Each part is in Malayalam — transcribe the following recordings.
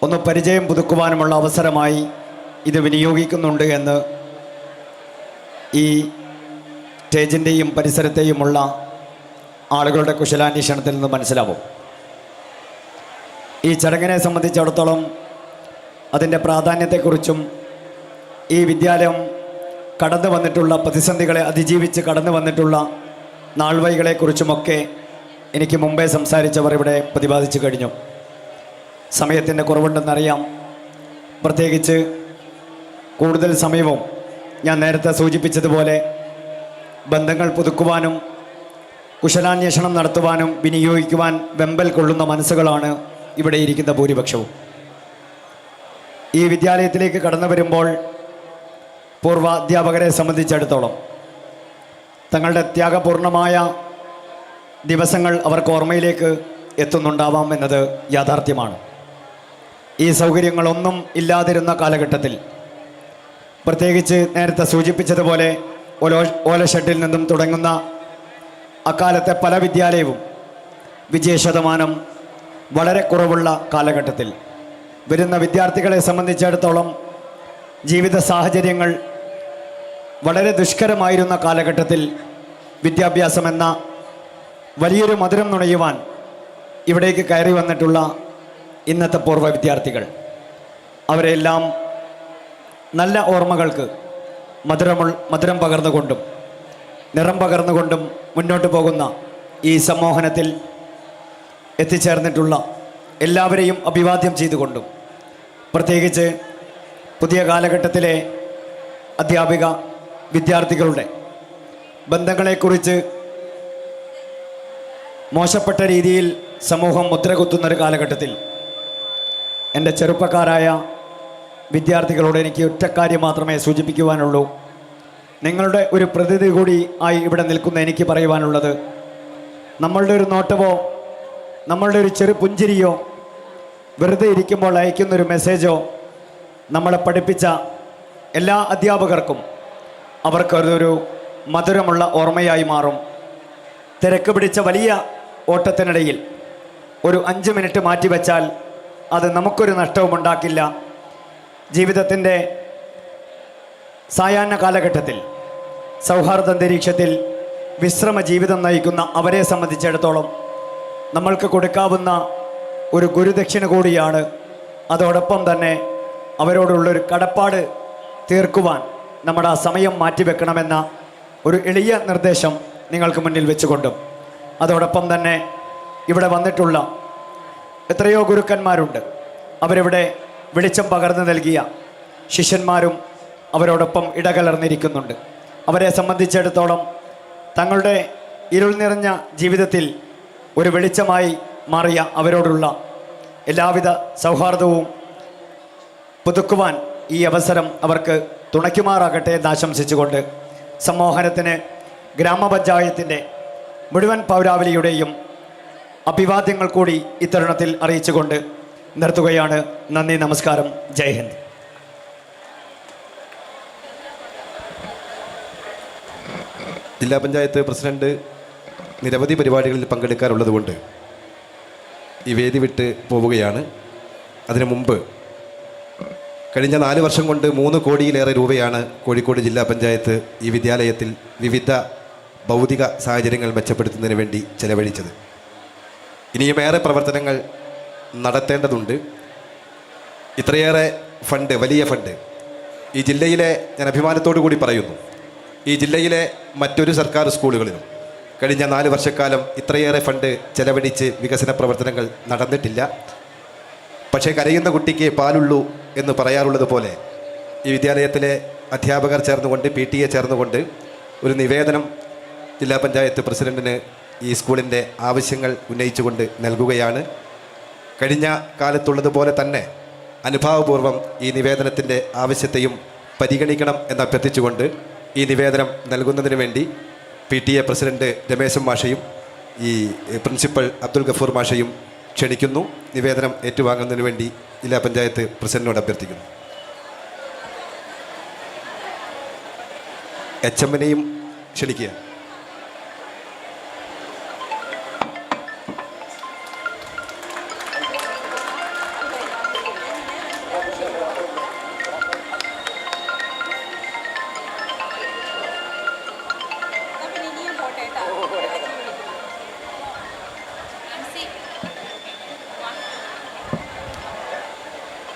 ഒന്ന് പരിചയം പുതുക്കുവാനുമുള്ള അവസരമായി ഇത് വിനിയോഗിക്കുന്നുണ്ട് എന്ന് ഈ സ്റ്റേജിൻ്റെയും പരിസരത്തെയുമുള്ള ആളുകളുടെ കുശലാന്വേഷണത്തിൽ നിന്ന് മനസ്സിലാവും. ഈ ചടങ്ങിനെ സംബന്ധിച്ചിടത്തോളം അതിൻ്റെ പ്രാധാന്യത്തെക്കുറിച്ചും ഈ വിദ്യാലയം കടന്നു വന്നിട്ടുള്ള പ്രതിസന്ധികളെ അതിജീവിച്ച് കടന്നു വന്നിട്ടുള്ള നാൾവഴികളെക്കുറിച്ചുമൊക്കെ എനിക്ക് മുമ്പേ സംസാരിച്ചവർ ഇവിടെ പ്രതിപാദിച്ചു കഴിഞ്ഞു. സമയത്തിൻ്റെ കുറവുണ്ടെന്നറിയാം. പ്രത്യേകിച്ച് കൂടുതൽ സമയവും ഞാൻ നേരത്തെ സൂചിപ്പിച്ചതുപോലെ ബന്ധങ്ങൾ പുതുക്കുവാനും കുശലാന്വേഷണം നടത്തുവാനും വിനിയോഗിക്കുവാൻ വെമ്പൽ കൊള്ളുന്ന മനസ്സുകളാണ് ഇവിടെ ഇരിക്കുന്ന ഭൂരിപക്ഷവും. ഈ വിദ്യാലയത്തിലേക്ക് കടന്നു വരുമ്പോൾ പൂർവ്വ അധ്യാപകരെ സംബന്ധിച്ചിടത്തോളം തങ്ങളുടെ ത്യാഗപൂർണമായ ദിവസങ്ങൾ അവർക്ക് ഓർമ്മയിലേക്ക് എത്തുന്നുണ്ടാവാം എന്നത് യാഥാർത്ഥ്യമാണ്. ഈ സൗകര്യങ്ങളൊന്നും ഇല്ലാതിരുന്ന കാലഘട്ടത്തിൽ, പ്രത്യേകിച്ച് നേരത്തെ സൂചിപ്പിച്ചതുപോലെ ഓലഷെഡിൽ നിന്നും തുടങ്ങുന്ന അക്കാലത്തെ പല വിദ്യാലയവും വിജയശതമാനം വളരെ കുറവുള്ള കാലഘട്ടത്തിൽ വരുന്ന വിദ്യാർത്ഥികളെ സംബന്ധിച്ചിടത്തോളം ജീവിത സാഹചര്യങ്ങൾ വളരെ ദുഷ്കരമായിരുന്ന കാലഘട്ടത്തിൽ വിദ്യാഭ്യാസം എന്ന വലിയൊരു മധുരം നുണയുവാൻ ഇവിടേക്ക് കയറി വന്നിട്ടുള്ള ഇന്നത്തെ പൂർവ്വ വിദ്യാർത്ഥികൾ, അവരെല്ലാം നല്ല ഓർമ്മകൾക്ക് മധുരം പകർന്നുകൊണ്ടും നിറം പകർന്നുകൊണ്ടും മുന്നോട്ട് പോകുന്ന ഈ സമ്മോഹനത്തിൽ എത്തിച്ചേർന്നിട്ടുള്ള എല്ലാവരെയും അഭിവാദ്യം ചെയ്തുകൊണ്ടും, പ്രത്യേകിച്ച് പുതിയ കാലഘട്ടത്തിലെ അധ്യാപിക വിദ്യാർത്ഥികളുടെ ബന്ധങ്ങളെക്കുറിച്ച് മോശപ്പെട്ട രീതിയിൽ സമൂഹം മുദ്രകുത്തുന്നൊരു കാലഘട്ടത്തിൽ എൻ്റെ ചെറുപ്പക്കാരായ വിദ്യാർത്ഥികളോട് എനിക്ക് ഒറ്റക്കാര്യം മാത്രമേ സൂചിപ്പിക്കുവാനുള്ളൂ. നിങ്ങളുടെ ഒരു പ്രതിനിധി കൂടി ആയി ഇവിടെ നിൽക്കുന്ന എനിക്ക് പറയുവാനുള്ളത്, നമ്മളുടെ ഒരു നോട്ടമോ നമ്മളുടെ ഒരു ചെറു പുഞ്ചിരിയോ വെറുതെ ഇരിക്കുമ്പോൾ അയക്കുന്നൊരു മെസ്സേജോ നമ്മളെ പഠിപ്പിച്ച എല്ലാ അധ്യാപകർക്കും അവർക്കതൊരു മധുരമുള്ള ഓർമ്മയായി മാറും. തിരക്ക് പിടിച്ച വലിയ ഓട്ടത്തിനിടയിൽ ഒരു 5 മിനിറ്റ് മാറ്റിവെച്ചാൽ അത് നമുക്കൊരു നഷ്ടവും ഉണ്ടാക്കില്ല. ജീവിതത്തിൻ്റെ സായാഹ്ന കാലഘട്ടത്തിൽ സൗഹാർദ്ദ അന്തരീക്ഷത്തിൽ വിശ്രമ ജീവിതം നയിക്കുന്ന അവരെ സംബന്ധിച്ചിടത്തോളം നമ്മൾക്ക് കൊടുക്കാവുന്ന ഒരു ഗുരുദക്ഷിണ കൂടിയാണ്. അതോടൊപ്പം തന്നെ അവരോടുള്ളൊരു കടപ്പാട് തീർക്കുവാൻ നമ്മുടെ ആ സമയം മാറ്റിവെക്കണമെന്ന ഒരു എളിയ നിർദ്ദേശം നിങ്ങൾക്ക് മുന്നിൽ വെച്ചുകൊണ്ടും, അതോടൊപ്പം തന്നെ ഇവിടെ വന്നിട്ടുള്ള എത്രയോ ഗുരുക്കന്മാരുണ്ട്, അവരിവിടെ വെളിച്ചം പകർന്നു നൽകിയ ശിഷ്യന്മാരും അവരോടൊപ്പം ഇടകലർന്നിരിക്കുന്നുണ്ട്. അവരെ സംബന്ധിച്ചിടത്തോളം തങ്ങളുടെ ഇരുൾ നിറഞ്ഞ ജീവിതത്തിൽ ഒരു വെളിച്ചമായി മാറിയ അവരോടുള്ള എല്ലാവിധ സൗഹാർദ്ദവും പുതുക്കുവാൻ ഈ അവസരം അവർക്ക് തുണയ്ക്കുമാറാകട്ടെ എന്ന് ആശംസിച്ചുകൊണ്ട് സമ്മോഹനത്തിന് ഗ്രാമപഞ്ചായത്തിൻ്റെ മുഴുവൻ പൗരാവലിയുടെയും അഭിവാദ്യങ്ങൾ കൂടി ഇത്തരുണത്തിൽ അറിയിച്ചുകൊണ്ട് നിർത്തുകയാണ്. നന്ദി, നമസ്കാരം, ജയ് ഹിന്ദ്. ജില്ലാ പഞ്ചായത്ത് പ്രസിഡന്റ് നിരവധി പരിപാടികളിൽ പങ്കെടുക്കാറുള്ളതുകൊണ്ട് ഈ വേദി വിട്ട് പോവുകയാണ്. അതിനു മുമ്പ് കഴിഞ്ഞ 4 വർഷം കൊണ്ട് 3 കോടിയിലേറെ രൂപയാണ് കോഴിക്കോട് ജില്ലാ പഞ്ചായത്ത് ഈ വിദ്യാലയത്തിൽ വിവിധ ഭൗതിക സാഹചര്യങ്ങൾ മെച്ചപ്പെടുത്തുന്നതിന് വേണ്ടി ചെലവഴിച്ചത്. ഇനിയുമേറെ പ്രവർത്തനങ്ങൾ നടത്തേണ്ടതുണ്ട്. ഇത്രയേറെ ഫണ്ട്, വലിയ ഫണ്ട് ഈ ജില്ലയിലെ, ഞാൻ അഭിമാനത്തോടു കൂടി പറയുന്നു, ഈ ജില്ലയിലെ മറ്റൊരു സർക്കാർ സ്കൂളുകളിലും കഴിഞ്ഞ 4 വർഷക്കാലം ഇത്രയേറെ ഫണ്ട് ചെലവഴിച്ച് വികസന പ്രവർത്തനങ്ങൾ നടന്നിട്ടില്ല. പക്ഷേ കരയുന്ന കുട്ടിക്ക് പാലുള്ളൂ എന്ന് പറയാറുള്ളത് പോലെ ഈ വിദ്യാലയത്തിലെ അധ്യാപകർ ചേർന്നുകൊണ്ട്, PTA ചേർന്നുകൊണ്ട് ഒരു നിവേദനം ജില്ലാ പഞ്ചായത്ത് പ്രസിഡന്റിന് ഈ സ്കൂളിൻ്റെ ആവശ്യങ്ങൾ ഉന്നയിച്ചുകൊണ്ട് നൽകുകയാണ്. കഴിഞ്ഞ കാലത്തുള്ളതുപോലെ തന്നെ അനുഭാവപൂർവ്വം ഈ നിവേദനത്തിൻ്റെ ആവശ്യത്തെയും പരിഗണിക്കണം എന്ന് അഭ്യർത്ഥിച്ചുകൊണ്ട് ഈ നിവേദനം നൽകുന്നതിന് വേണ്ടി PTA പ്രസിഡന്റ് രമേശൻ മാഷയും ഈ പ്രിൻസിപ്പൽ അബ്ദുൽ ഗഫൂർ മാഷയും ക്ഷണിക്കുന്നു. നിവേദനം ഏറ്റുവാങ്ങുന്നതിന് വേണ്ടി ജില്ലാ പഞ്ചായത്ത് പ്രസിഡന്റിനോട് അഭ്യർത്ഥിക്കുന്നു. HM-നെയും ക്ഷണിക്കുക.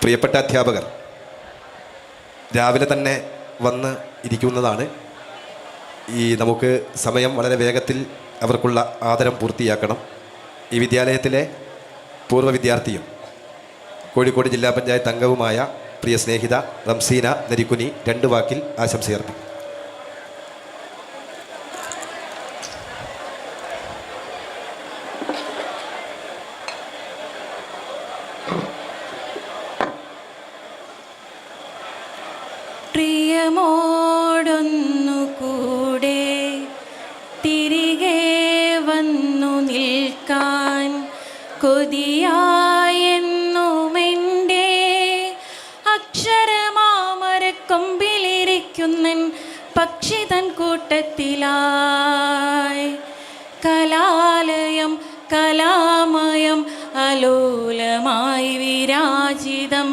പ്രിയപ്പെട്ട അധ്യാപകർ രാവിലെ തന്നെ വന്ന് ഇരിക്കുന്നതാണ്. നമുക്ക് സമയം വളരെ വേഗത്തിൽ അവർക്കുള്ള ആദരം പൂർത്തിയാക്കണം. ഈ വിദ്യാലയത്തിലെ പൂർവ്വ വിദ്യാർത്ഥിയും കോഴിക്കോട് ജില്ലാ പഞ്ചായത്ത് അംഗവുമായ പ്രിയ സ്നേഹിത റംസീന നരിക്കുനി 2 വാക്കിൽ ആശംസയർപ്പിക്കും. പ്രിയമോടൊന്നുകൂടെ തിരികെ വന്നു നിൽക്കാൻ കൊതിയായെന്നുമെൻ്റെ അക്ഷരമാമരക്കൊമ്പിലിരിക്കുന്നൻ പക്ഷിതൻ കൂട്ടത്തിലായി കലാലയം കലാമയം അലോലമായി വിരാജിതം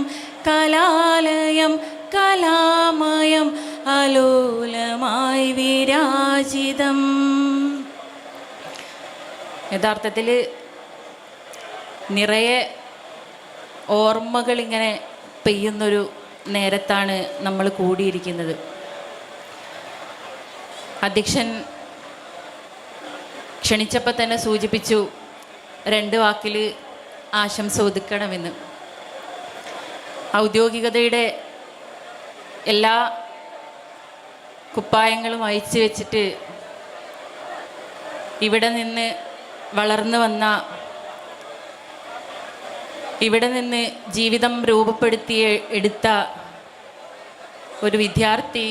കലാലയം കലാമയം അലോലമായി വിരാജിതം. യഥാർത്ഥത്തിൽ നിറയെ ഓർമ്മകളിങ്ങനെ പെയ്യുന്നൊരു നേരത്താണ് നമ്മൾ കൂടിയിരിക്കുന്നത്. അധ്യക്ഷൻ ക്ഷണിച്ചപ്പോൾ തന്നെ സൂചിപ്പിച്ചു 2 വാക്കിൽ ആശംസ ഒതുക്കണമെന്ന്. ഔദ്യോഗികതയുടെ എല്ലാ കുപ്പായങ്ങളും അയച്ചു വെച്ചിട്ട് ഇവിടെ നിന്ന് വളർന്നു വന്ന, ഇവിടെ നിന്ന് ജീവിതം രൂപപ്പെടുത്തി എടുത്ത ഒരു വിദ്യാർത്ഥി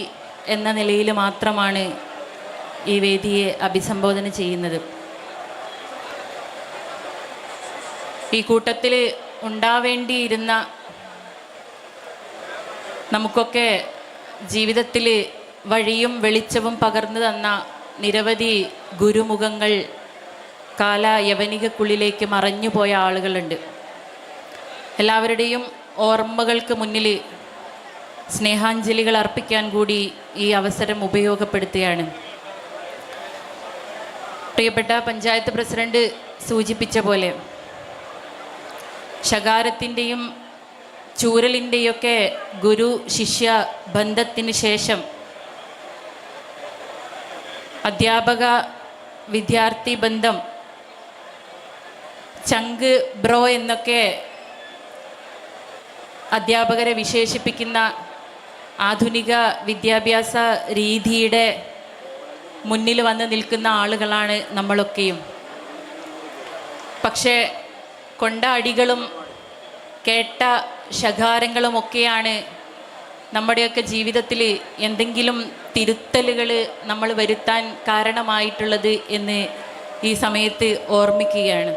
എന്ന നിലയിൽ മാത്രമാണ് ഈ വേദിയെ അഭിസംബോധന ചെയ്യുന്നത്. ഈ കൂട്ടത്തിൽ ഉണ്ടാവേണ്ടിയിരുന്ന, നമുക്കൊക്കെ ജീവിതത്തിൽ വഴിയും വെളിച്ചവും പകർന്നു തന്ന നിരവധി ഗുരുമുഖങ്ങൾ കാലയവനികക്കുള്ളിലേക്ക് മറഞ്ഞുപോയ ആളുകളുണ്ട്. എല്ലാവരുടെയും ഓർമ്മകൾക്ക് മുന്നിൽ സ്നേഹാഞ്ജലികൾ അർപ്പിക്കാൻ കൂടി ഈ അവസരം ഉപയോഗപ്പെടുത്തുകയാണ്. പ്രിയപ്പെട്ട പഞ്ചായത്ത് പ്രസിഡന്റ് സൂചിപ്പിച്ച പോലെ ശകാരത്തിൻ്റെയും ചൂരലിൻ്റെയൊക്കെ ഗുരു ശിഷ്യ ബന്ധത്തിന് ശേഷം അധ്യാപക വിദ്യാർത്ഥി ബന്ധം, ചങ്ക് ബ്രോ എന്നൊക്കെ അധ്യാപകരെ വിശേഷിപ്പിക്കുന്ന ആധുനിക വിദ്യാഭ്യാസ രീതിയുടെ മുന്നിൽ വന്ന് നിൽക്കുന്ന ആളുകളാണ് നമ്മളൊക്കെയും. പക്ഷേ കൊണ്ട അടികളും കേട്ട ശകാരങ്ങളുമൊക്കെയാണ് നമ്മുടെയൊക്കെ ജീവിതത്തിൽ എന്തെങ്കിലും തിരുത്തലുകൾ നമ്മൾ വരുത്താൻ കാരണമായിട്ടുള്ളത് എന്ന് ഈ സമയത്ത് ഓർമ്മിക്കുകയാണ്.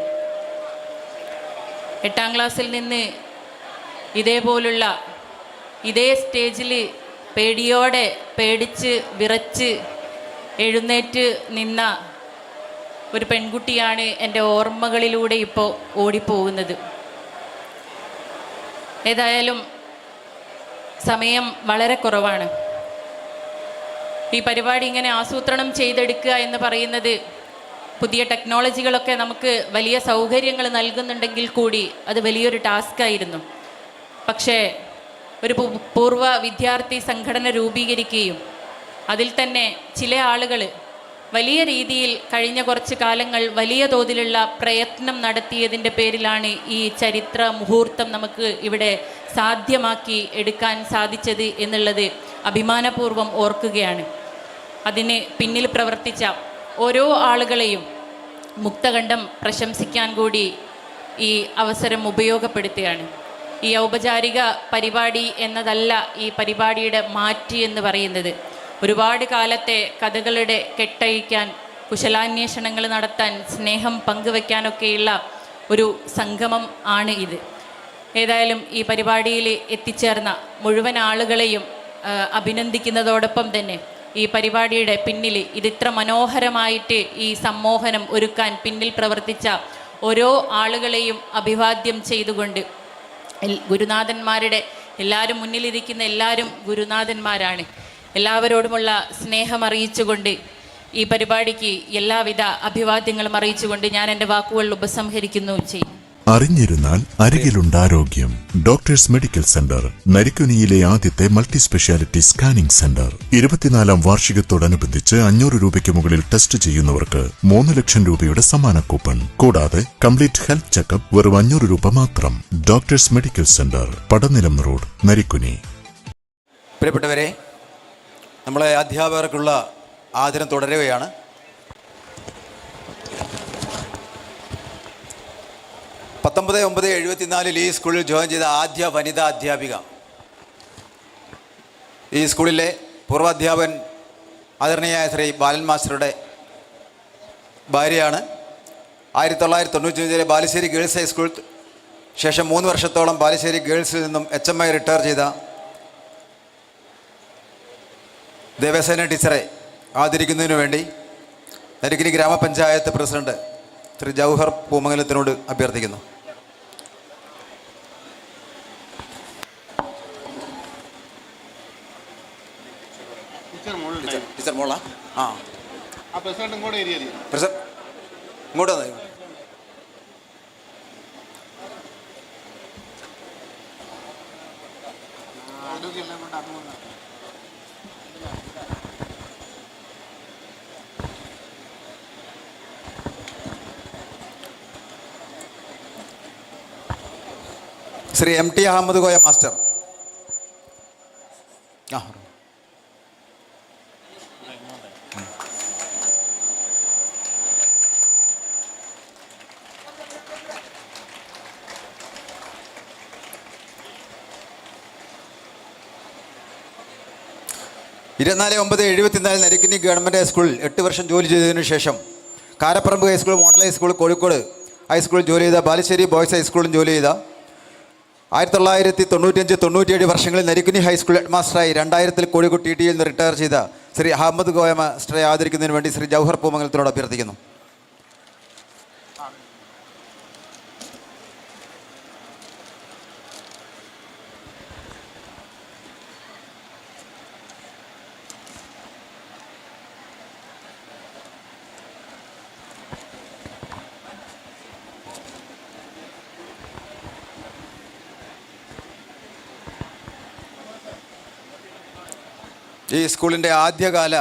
8ാം ക്ലാസ്സിൽ നിന്ന് ഇതേപോലുള്ള ഇതേ സ്റ്റേജിൽ പേടിയോടെ പേടിച്ച് വിറച്ച് എഴുന്നേറ്റ് നിന്ന ഒരു പെൺകുട്ടിയാണ് എൻ്റെ ഓർമ്മകളിലൂടെ ഇപ്പോൾ ഓടിപ്പോകുന്നത്. ഏതായാലും സമയം വളരെ കുറവാണ്. ഈ പരിപാടി ഇങ്ങനെ ആസൂത്രണം ചെയ്തെടുക്കുക എന്ന് പറയുന്നത് പുതിയ ടെക്നോളജികളൊക്കെ നമുക്ക് വലിയ സൗകര്യങ്ങൾ നൽകുന്നുണ്ടെങ്കിൽ കൂടി അത് വലിയൊരു ടാസ്ക്കായിരുന്നു. പക്ഷേ ഒരു പൂർവ്വ വിദ്യാർത്ഥി സംഘടന രൂപീകരിക്കുകയും അതിൽ തന്നെ ചില ആളുകൾ വലിയ രീതിയിൽ കഴിഞ്ഞ കുറച്ച് കാലങ്ങൾ വലിയ തോതിലുള്ള പ്രയത്നം നടത്തിയതിൻ്റെ പേരിലാണ് ഈ ചരിത്ര മുഹൂർത്തം നമുക്ക് ഇവിടെ സാധ്യമാക്കി എടുക്കാൻ സാധിച്ചത് എന്നുള്ളത് അഭിമാനപൂർവ്വം ഓർക്കുകയാണ്. അതിന് പിന്നിൽ പ്രവർത്തിച്ച ഓരോ ആളുകളെയും മുക്തകണ്ഠം പ്രശംസിക്കാൻ കൂടി ഈ അവസരം ഉപയോഗപ്പെടുത്തുകയാണ്. ഈ ഔപചാരിക പരിപാടി എന്നതല്ല ഈ പരിപാടിയുടെ മാറ്റ് എന്ന് പറയുന്നത്. ഒരുപാട് കാലത്തെ കഥകളുടെ കെട്ടഴിക്കാൻ, കുശലാന്വേഷണങ്ങൾ നടത്താൻ, സ്നേഹം പങ്കുവെക്കാനൊക്കെയുള്ള ഒരു സംഗമം ആണ് ഇത്. ഏതായാലും ഈ പരിപാടിയിൽ എത്തിച്ചേർന്ന മുഴുവൻ ആളുകളെയും അഭിനന്ദിക്കുന്നതോടൊപ്പം തന്നെ ഈ പരിപാടിയുടെ പിന്നിൽ ഇതിത്ര മനോഹരമായിട്ട് ഈ സമ്മോഹനം ഒരുക്കാൻ പിന്നിൽ പ്രവർത്തിച്ച ഓരോ ആളുകളെയും അഭിവാദ്യം ചെയ്തുകൊണ്ട്, ഗുരുനാഥന്മാരുടെ എല്ലാവരും മുന്നിലിരിക്കുന്ന എല്ലാവരും ഗുരുനാഥന്മാരാണ്. എല്ലാവരോടുമുള്ള സ്നേഹം അറിയിച്ചുകൊണ്ട് ഈ പരിപാടിക്ക് എല്ലാവിധ അഭിവാദ്യങ്ങളും അറിയിച്ചുകൊണ്ട് ഞാൻ എൻ്റെ വാക്കുകൾ ഉപസംഹരിക്കുന്നു ചെയ്യും. അറിഞ്ഞിരുന്നാൽ അരികിലുണ്ടാരോഗ്യം. ഡോക്ടേഴ്സ് മെഡിക്കൽ സെന്റർ, നരിക്കുനിയിലെ ആദ്യത്തെ മൾട്ടി സ്പെഷ്യാലിറ്റി സ്കാനിംഗ് സെന്റർ. 24ാം വാർഷികത്തോടനുബന്ധിച്ച് 500 രൂപയ്ക്ക് മുകളിൽ ടെസ്റ്റ് ചെയ്യുന്നവർക്ക് 3 ലക്ഷം രൂപയുടെ സമ്മാന കൂപ്പൺ. കൂടാതെ കംപ്ലീറ്റ് ഹെൽത്ത് ചെക്കപ്പ് വെറും 500 രൂപ മാത്രം. Doctors medical centre, Padanilam road, Narikkuni. പ്രിയപ്പെട്ടവരെ, നമ്മളെ അധ്യാപകർക്കുള്ള ആദരം തുടരുകയാണ്. 1974 ഈ സ്കൂളിൽ ജോയിൻ ചെയ്ത ആദ്യ വനിതാ അധ്യാപിക. ഈ സ്കൂളിലെ പൂർവാധ്യാപകൻ ആദരണീയായ ശ്രീ ബാലൻ മാസ്റ്ററുടെ ഭാര്യയാണ്. 1995 ബാലുശ്ശേരി ഗേൾസ് ഹൈസ്കൂൾ ശേഷം 3 വർഷത്തോളം ബാലുശ്ശേരി ഗേൾസിൽ നിന്നും HMI റിട്ടയർ ചെയ്ത ദേവസേന ടീച്ചറെ ആദരിക്കുന്നതിനു വേണ്ടി നരിക്കുനി ഗ്രാമപഞ്ചായത്ത് പ്രസിഡന്റ് ശ്രീ ജൗഹർ പൂമംഗലത്തിനോട് അഭ്യർത്ഥിക്കുന്നു. ടീച്ചർ മോളാ? പ്രസിഡന്റ് ഇങ്ങോട്ട് ഇങ്ങോട്ട് വന്നോ. Shri MT Ahammed Koya master. ഇരുപത്തിനാല് 9/74 നരിക്കുനി ഗവൺമെൻറ് ഹൈസ്കൂളിൽ 8 വർഷം ജോലി ചെയ്തതിനു ശേഷം Karaparamba high school, model high school, Kozhikode ഹൈസ്കൂളിൽ ജോലി ചെയ്ത, ബാലുശ്ശേരി ബോയ്സ് ഹൈസ്കൂളിലും ജോലി ചെയ്ത, 1995-97 വർഷങ്ങളിൽ നരിക്കുനി ഹൈസ്കൂൾ ഹെഡ് മാസ്റ്ററായി 2000 കോഴിക്കോട് TTയിൽ നിന്ന് റിട്ടയർ ചെയ്ത ശ്രീ അഹമ്മദ് കോയ മാസ്റ്ററെ ആദരിക്കുന്നതിന് വേണ്ടി ശ്രീ ജൗഹർ പൂമംഗലത്തിനോട് അഭ്യർത്ഥിക്കുന്നു. ഈ സ്കൂളിൻ്റെ ആദ്യകാല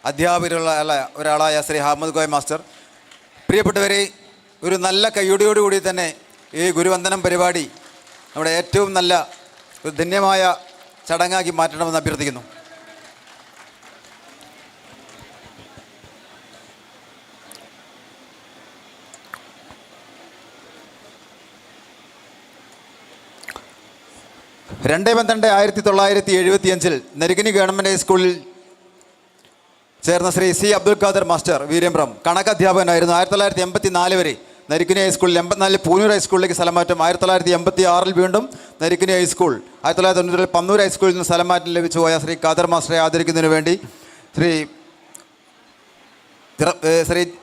അധ്യാപകരുള്ള ഒരാളായ ശ്രീ അഹമ്മദ് കോയ മാസ്റ്റർ. പ്രിയപ്പെട്ടവരെ, ഒരു നല്ല കയ്യോടിയോടുകൂടി തന്നെ ഈ ഗുരുവന്ദനം പരിപാടി നമ്മുടെ ഏറ്റവും നല്ല ഒരു ധന്യമായ ചടങ്ങാക്കി മാറ്റണമെന്ന് അഭ്യർത്ഥിക്കുന്നു. രണ്ട് 12/1975 നരിക്കുനി ഗവൺമെൻറ് ഹൈസ്കൂളിൽ ചേർന്ന ശ്രീ C അബ്ദുൽ ഖാദർ മാസ്റ്റർ വീരമ്പ്രം കണക്കധ്യാപകനായിരുന്നു. 1984 വരെ നരിക്കുനി ഹൈസ്കൂളിൽ, 84 പൂനൂർ ഹൈസ്കൂളിലേക്ക് സ്ഥലം മാറ്റം. 1986 വീണ്ടും നരിക്കുനി ഹൈസ്കൂൾ, 1990 പന്നൂർ ഹൈസ്കൂളിൽ നിന്ന് സ്ഥലം മാറ്റം ലഭിച്ചു പോയ ശ്രീ ഖാദർ മാസ്റ്ററെ ആദരിക്കുന്നതിന് വേണ്ടി ശ്രീ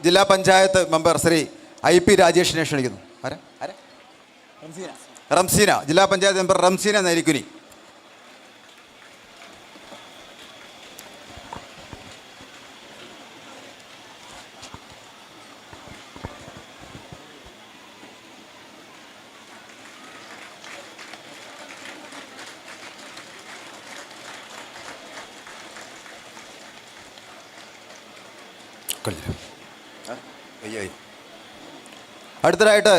ജില്ലാ പഞ്ചായത്ത് മെമ്പർ ശ്രീ IP രാജേഷിനെ ക്ഷണിക്കുന്നു. റംസീന, ജില്ലാ പഞ്ചായത്ത് മെമ്പർ റംസീന നരിക്കുനി. അടുത്തതായിട്ട്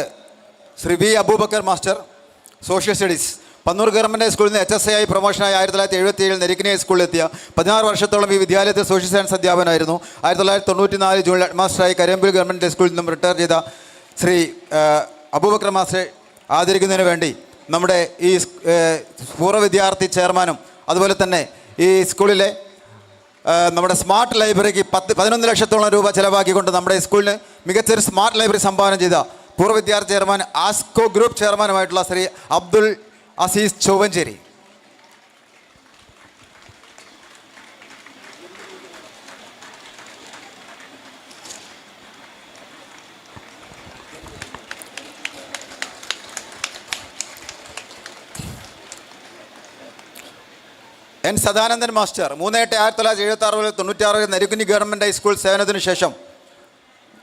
Shri V Abubakar master, social studies, Pannur government ഹൈസ്കൂളിൽ നിന്ന് HSI പ്രൊമോഷനായി 1977 നരിക്കുനി ഹൈസ്കൂളിൽ എത്തിയ 16 വർഷത്തോളം ഈ വിദ്യാലയത്തിൽ സോഷ്യൽ സയൻസ് അധ്യാപകനായിരുന്നു. 1994 ജൂണിൽ ഹെഡ് മാസ്റ്ററായി കരമ്പൂർ ഗവൺമെൻറ് ഹൈസ്കൂളിൽ നിന്നും റിട്ടയർ ചെയ്ത ശ്രീ അബൂബക്കർ മാസ്റ്ററെ ആദരിക്കുന്നതിന് വേണ്ടി നമ്മുടെ ഈ പൂർവ്വ വിദ്യാർത്ഥി ചെയർമാനും അതുപോലെ തന്നെ ഈ സ്കൂളിലെ നമ്മുടെ സ്മാർട്ട് ലൈബ്രറിക്ക് 11 ലക്ഷത്തോളം രൂപ ചിലവാക്കിക്കൊണ്ട് നമ്മുടെ സ്കൂളിന് മികച്ചൊരു സ്മാർട്ട് ലൈബ്രറി സംഭാവന ചെയ്ത പൂർവ്വ വിദ്യാർത്ഥി ചെയർമാൻ, ആസ്കോ ഗ്രൂപ്പ് ചെയർമാനുമായിട്ടുള്ള Shri Abdul Aziz Chovvancheri. N Sadanandan master, 3/8/1976 Narikkuni government high school സേവനത്തിന് ശേഷം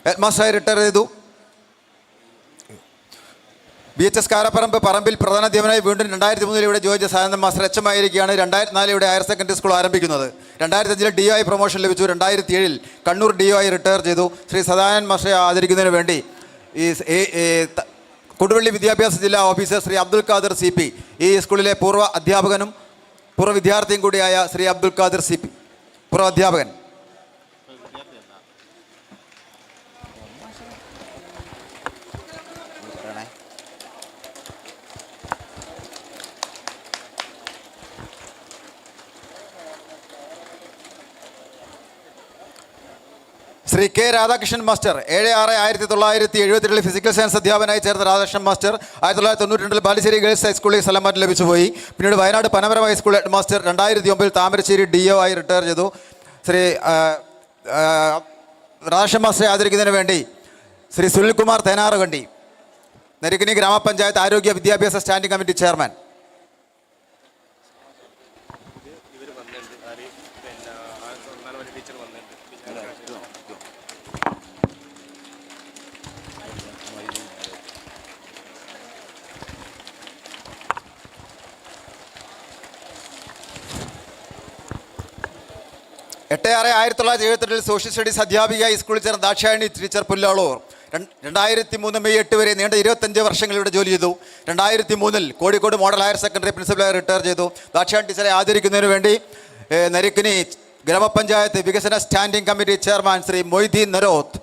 ഹെഡ് മാസ്റ്ററായി റിട്ടയർ ചെയ്തു. BHS കാരപ്പറമ്പ് പറമ്പിൽ പ്രധാനാധ്യാപകനായി വീണ്ടും 2003 ഇവിടെ ജോയിച്ച സാനന്ദൻ മാസ്റ്റർ എച്ചമായിരിക്കുകയാണ്. 2004 ഇവിടെ ഹയർ സെക്കൻഡറി സ്കൂൾ ആരംഭിക്കുന്നത്. 2005 DO പ്രൊമോഷൻ ലഭിച്ചു. 2007 കണ്ണൂർ DO റിട്ടയർ ചെയ്തു. ശ്രീ സദാനന്ദൻ മാസ്റ്ററെ ആദരിക്കുന്നതിന് വേണ്ടി കൊടുവള്ളി വിദ്യാഭ്യാസ ജില്ലാ ഓഫീസർ ശ്രീ അബ്ദുൽ ഖാദർ CP, ഈ സ്കൂളിലെ പൂർവ്വ അധ്യാപകനും പൂർവ്വ വിദ്യാർത്ഥിയും കൂടിയായ ശ്രീ അബ്ദുൽ ഖാദർ CP, പൂർവ്വ അധ്യാപകൻ. Shri K Radhakrishnan master 7/6/1972 physical science അധ്യാപകനായി ചേർന്ന രാധാകൃഷ്ണൻ മാസ്റ്റർ 1992 ബാലുശ്ശേരി ഗേൾസ് ഹൈസ്കൂളിൽ സ്ഥലം മാറ്റം ലഭിച്ചുപോയി. പിന്നീട് Wayanad Panamaram high school head master 2009 Thamarassery DO ആയി റിട്ടയർ ചെയ്തു. ശ്രീ രാധാകൃഷ്ണൻ മാസ്റ്ററെ ആദരിക്കുന്നതിന് വേണ്ടി ശ്രീ സുനിൽകുമാർ തേനാറുകണ്ടി, നെരിക്കുനി ഗ്രാമപഞ്ചായത്ത് ആരോഗ്യ വിദ്യാഭ്യാസ സ്റ്റാൻഡിംഗ് കമ്മിറ്റി ചെയർമാൻ. എട്ട് 6/1972 സോഷ്യൽ സ്റ്റഡീസ് അധ്യാപികയായി സ്കൂളിൽ ചേർന്ന ദാക്ഷായണി ടീച്ചർ പുല്ലാളൂർ 2003 മെയ് 8 വരെ നീണ്ട 25 വർഷങ്ങൾ ഇവിടെ ജോലി ചെയ്തു. 2003 കോഴിക്കോട് മോഡൽ ഹയർ സെക്കൻഡറി പ്രിൻസിപ്പലായി റിട്ടയർ ചെയ്തു. ദാക്ഷായണി ടീച്ചറെ ആദരിക്കുന്നതിന് വേണ്ടി നരിക്കുനി ഗ്രാമപഞ്ചായത്ത് വികസന standing committee chairman Shri Moideen Naroth.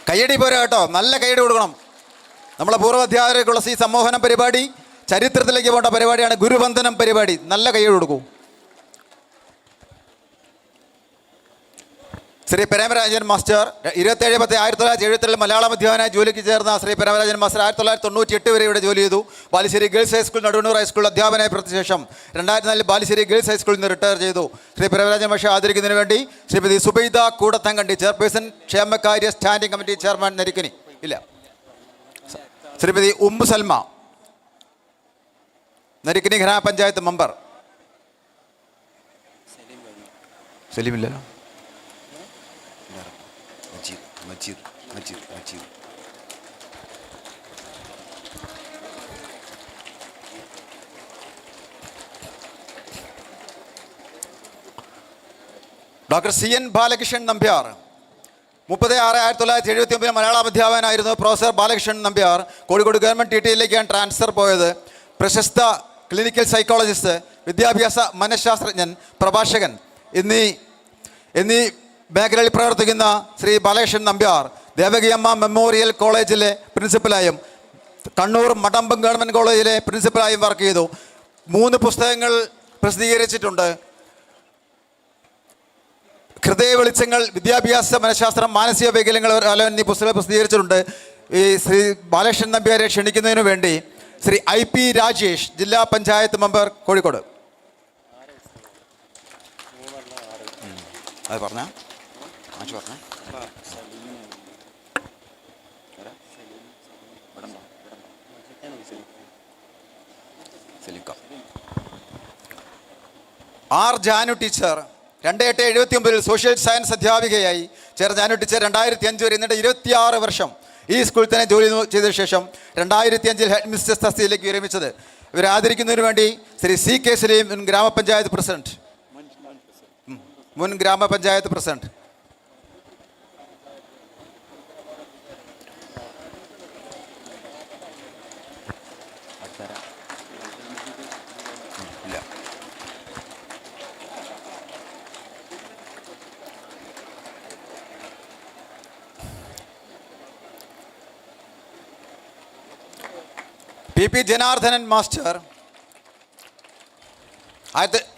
കയ്യടി പോരാ കേട്ടോ, നല്ല കയ്യടി കൊടുക്കണം. നമ്മളെ പൂർവ്വ അധ്യാപകർക്കുള്ള ഈ സമ്മോഹനം പരിപാടി ചരിത്രത്തിലേക്ക് പോകേണ്ട പരിപാടിയാണ്. ഗുരുവന്ദനം പരിപാടി, നല്ല കയ്യടി കൊടുക്കൂ. ശ്രീ പരമരാജൻ മാസ്റ്റർ 27/10/1972 മലയാളം അധ്യാപകനായി ജോലിക്ക് ചേർന്ന ശ്രീ പരമരാജൻ മാസ്റ്റർ 1998 വരെ ഇവിടെ ജോലി ചെയ്തു. Balussery girls high school, Naduvannur high school അധ്യാപകനായി പ്രവർത്തിച്ച ശേഷം 2004 ബാലുശ്ശേരി ഗേൾസ് ഹൈസ്കൂളിൽ നിന്ന് റിട്ടയർ ചെയ്തു. ശ്രീ പരമരാജൻ മാസ്റ്ററെ ആദരിക്കുന്നതിന് വേണ്ടി ശ്രീമതി സുബൈദ കൂടത്തങ്കണ്ടി, ചെയർപേഴ്സൺ ക്ഷേമകാര്യ സ്റ്റാൻഡിംഗ് കമ്മിറ്റി ചെയർമാൻ നരിക്കുനി. ഇല്ല, ശ്രീമതി ഉമ്മു സൽമ, നരിക്കുനി ഗ്രാമപഞ്ചായത്ത് മെമ്പർ. സലീമില്ലല്ലോ. ഡോക്ടർ CN ബാലകൃഷ്ണൻ നമ്പ്യാർ 30/6/1979 മലയാളം അധ്യാപകനായിരുന്നു. പ്രൊഫസർ ബാലകൃഷ്ണൻ നമ്പ്യാർ കോഴിക്കോട് ഗവൺമെൻറ് TTIയിലേക്കാണ് ട്രാൻസ്ഫർ പോയത്. പ്രശസ്ത ക്ലിനിക്കൽ സൈക്കോളജിസ്റ്റ്, വിദ്യാഭ്യാസ മനഃശാസ്ത്രജ്ഞൻ, പ്രഭാഷകൻ എന്നീ മേഖലയിൽ പ്രവർത്തിക്കുന്ന ശ്രീ ബാലകൃഷ്ണൻ നമ്പ്യാർ ദേവകിയമ്മ മെമ്മോറിയൽ കോളേജിലെ പ്രിൻസിപ്പലായും കണ്ണൂർ മടമ്പം ഗവൺമെൻറ് കോളേജിലെ പ്രിൻസിപ്പലായും വർക്ക് ചെയ്തു. 3 പുസ്തകങ്ങൾ പ്രസിദ്ധീകരിച്ചിട്ടുണ്ട്. ഹൃദയ വെളിച്ചങ്ങൾ, വിദ്യാഭ്യാസ മനഃശാസ്ത്രം, മാനസിക വൈകല്യങ്ങൾ എന്നീ പുസ്തകങ്ങൾ പ്രസിദ്ധീകരിച്ചിട്ടുണ്ട്. ഈ ശ്രീ ബാലകൃഷ്ണൻ നമ്പ്യാരെ ക്ഷണിക്കുന്നതിന് വേണ്ടി ശ്രീ IP രാജേഷ്, ജില്ലാ പഞ്ചായത്ത് മെമ്പർ, കോഴിക്കോട്. അത് പറഞ്ഞ R Janu teacher 28/79 social science അധ്യാപികയായി ചേർന്ന ജാനു ടീച്ചർ 2005 വരെ എന്നിട്ട് 26 വർഷം ഈ സ്കൂളിൽ തന്നെ ജോലി ചെയ്ത ശേഷം 2005 ഹെഡ് മിസ്റ്റേഴ്സ് തസ്തിയിലേക്ക് വിരമിച്ചത്. ഇവരെ ആദരിക്കുന്നതിന് വേണ്ടി ശ്രീ CK സലീം, മുൻ ഗ്രാമപഞ്ചായത്ത് president. PP Janardhanan master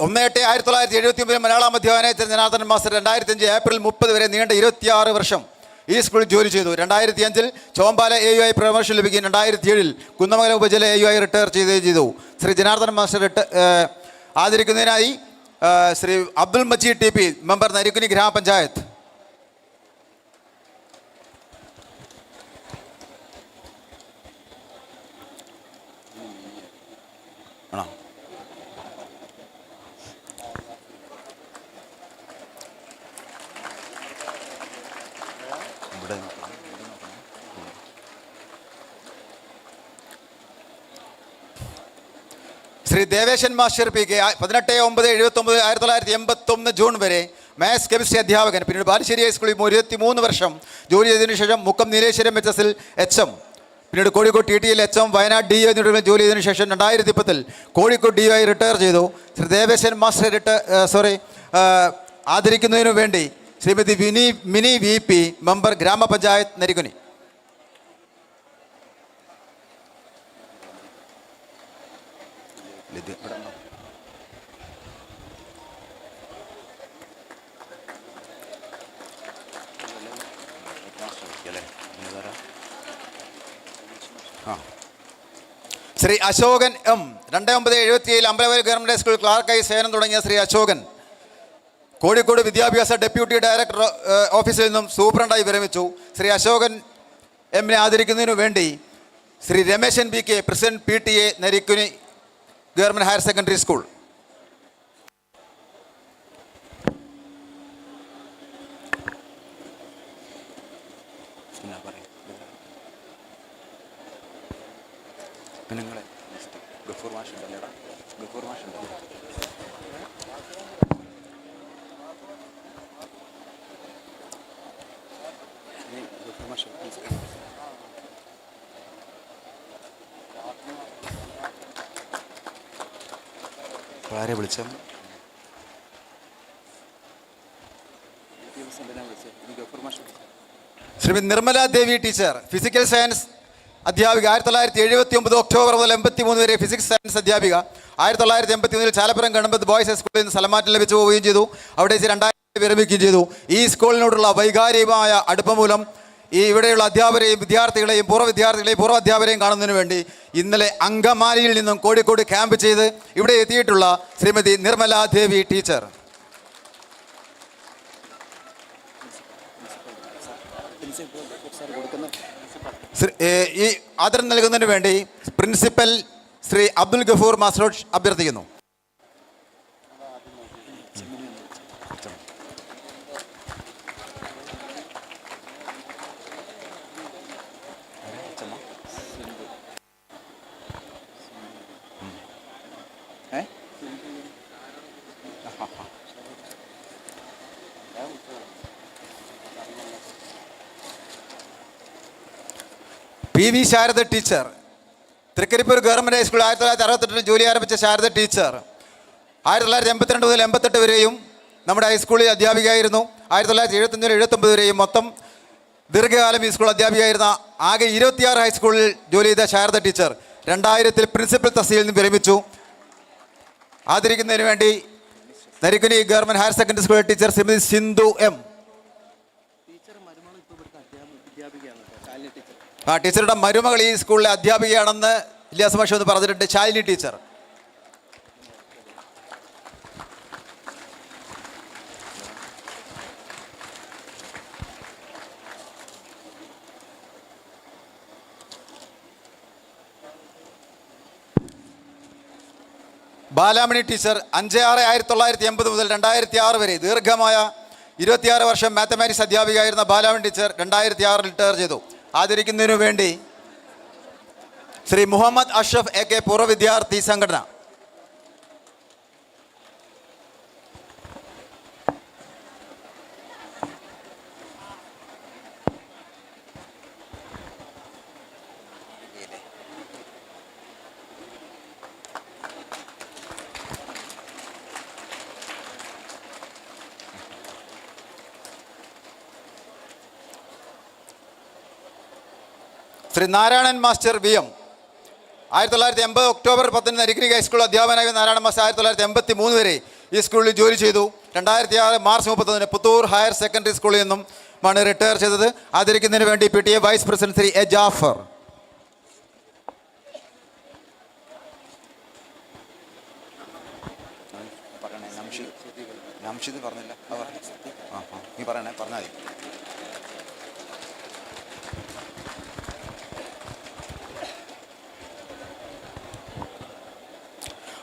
1/8/1979 Malayalam അധ്യാപകനായി ജനാർദ്ദനൻ മാസ്റ്റർ 2005 ഏപ്രിൽ 30 വരെ നീണ്ട 26 വർഷം ഈ സ്കൂളിൽ ജോലി ചെയ്തു. 2005 ചോമ്പാല AU പ്രൊമോഷൻ ലഭിക്കുകയും 2007 കുന്നമംഗലം ഉപജില്ല AU റിട്ടയർ ചെയ്തു. ശ്രീ ജനാർദ്ദനൻ മാസ്റ്റർ ആദരിക്കുന്നതിനായി ശ്രീ അബ്ദുൽ മജീദ് TP, മെമ്പർ, നരിക്കുനി ഗ്രാമപഞ്ചായത്ത്. Shri Deveshan master P K 18/9/1981 June വരെ മാത്സ് കെമിസ്ട്രി അധ്യാപകൻ. പിന്നീട് ബാലുശ്ശേരി ഹൈസ്കൂളിൽ 23 വർഷം ജോലി ചെയ്തതിനു ശേഷം മുക്കം നീലേശ്വരം HSൽ HM, പിന്നീട് Kozhikode TTL HM, Wayanad DO എന്നിവിടങ്ങളിൽ ജോലി ചെയ്തതിനു ശേഷം 2010 കോഴിക്കോട് DO റിട്ടയർ ചെയ്തു. ശ്രീ ദേവേശൻ മാസ്റ്റർ ആദരിക്കുന്നതിനു വേണ്ടി ശ്രീമതി മിനി VP, മെമ്പർ ഗ്രാമപഞ്ചായത്ത് Narikkuni. Shri Ashokan M 2977 Ambalavayal government school ക്ലാർക്കായി സേവനം തുടങ്ങിയ ശ്രീ അശോകൻ കോഴിക്കോട് വിദ്യാഭ്യാസ ഡെപ്യൂട്ടി ഡയറക്ടർ ഓഫീസിൽ നിന്നും സൂപ്രണ്ടായി വിരമിച്ചു. ശ്രീ അശോകൻ M ആദരിക്കുന്നതിനു വേണ്ടി Shri Rameshan BK, president PTA Narikkuni government higher secondary school. ആരെ വിളിച്ച Shrimati Nirmala Devi teacher, physical science അധ്യാപിക. 1979 ഒക്ടോബർ മുതൽ 83 വരെ ഫിസിക്സ് സയൻസ് അധ്യാപിക. 1981 ചാലപ്പുറം ഗവൺമെന്റ് ബോയ്സ് ഹൈസ്കൂളിൽ നിന്ന് സ്ഥലമാറ്റം ലഭിച്ചു പോവുകയും ചെയ്തു. അവിടെ 2000 വിരമിക്കുകയും ചെയ്തു. ഈ സ്കൂളിനോടുള്ള വൈകാരികമായ അടുപ്പം മൂലം ഇവിടെയുള്ള അധ്യാപകരെയും വിദ്യാർത്ഥികളെയും പൂർവ്വ അധ്യാപകരെയും കാണുന്നതിന് വേണ്ടി ഇന്നലെ അങ്കമാലിയിൽ നിന്നും കോഴിക്കോട് ക്യാമ്പ് ചെയ്ത് ഇവിടെ എത്തിയിട്ടുള്ള ശ്രീമതി നിർമ്മല ദേവി ടീച്ചർ. ഈ ആദരം നൽകുന്നതിന് വേണ്ടി പ്രിൻസിപ്പൽ ശ്രീ അബ്ദുൽ ഗഫൂർ മാസ്റ്ററോട് അഭ്യർത്ഥിക്കുന്നു. PV Sharada teacher, Thrikkaripur government high school 1968 ജോലി ആരംഭിച്ച ശാരദ ടീച്ചർ 1982 മുതൽ 88 വരെയും നമ്മുടെ ഹൈസ്കൂളിൽ അധ്യാപികയായിരുന്നു. 1975 മുതൽ 79 വരെയും മൊത്തം ദീർഘകാലം ഈ സ്കൂൾ അധ്യാപികയായിരുന്ന ആകെ 26 ഹൈസ്കൂളിൽ ജോലി ചെയ്ത ശാരദ ടീച്ചർ 2000 പ്രിൻസിപ്പൽ തസ്തികയിൽ നിന്ന് വിരമിച്ചു. ആദരിക്കുന്നതിന് വേണ്ടി Narikkuni government higher secondary school teacher Shrimati Sindhu M. ടീച്ചറുടെ മരുമകൾ ഈ സ്കൂളിലെ അധ്യാപികയാണെന്ന് ഇല്യാസ് മാഷ് ഒന്ന് പറഞ്ഞിട്ടുണ്ട്. ശാലിനി ടീച്ചർ. ബാലാമണി ടീച്ചർ 5/6/1980 മുതൽ 2006 വരെ ദീർഘമായ 26 വർഷം മാത്തമാറ്റിക്സ് അധ്യാപികയായിരുന്ന ബാലാമണി ടീച്ചർ 2006 റിട്ടയർ ചെയ്തു. ആദരിക്കുന്നതിനു വേണ്ടി ശ്രീ മുഹമ്മദ് അഷ്റഫ് AK, പൂർവ്വ വിദ്യാർത്ഥി സംഘടന. Shri Narayanan master VM, 1980 October 10 Narikkuni high school അധ്യാപകനായ നാരായണൻ മാസ്റ്റർ 1983 വരെ ഈ സ്കൂളിൽ ജോലി ചെയ്തു. 2006 മാർച്ച് 31 പുത്തൂർ ഹയർ സെക്കൻഡറി സ്കൂളിൽ നിന്നും ആണ് റിട്ടയർ ചെയ്തത്. ആദരിക്കുന്നതിന് വേണ്ടി PTA vice president Shri A. Jafar.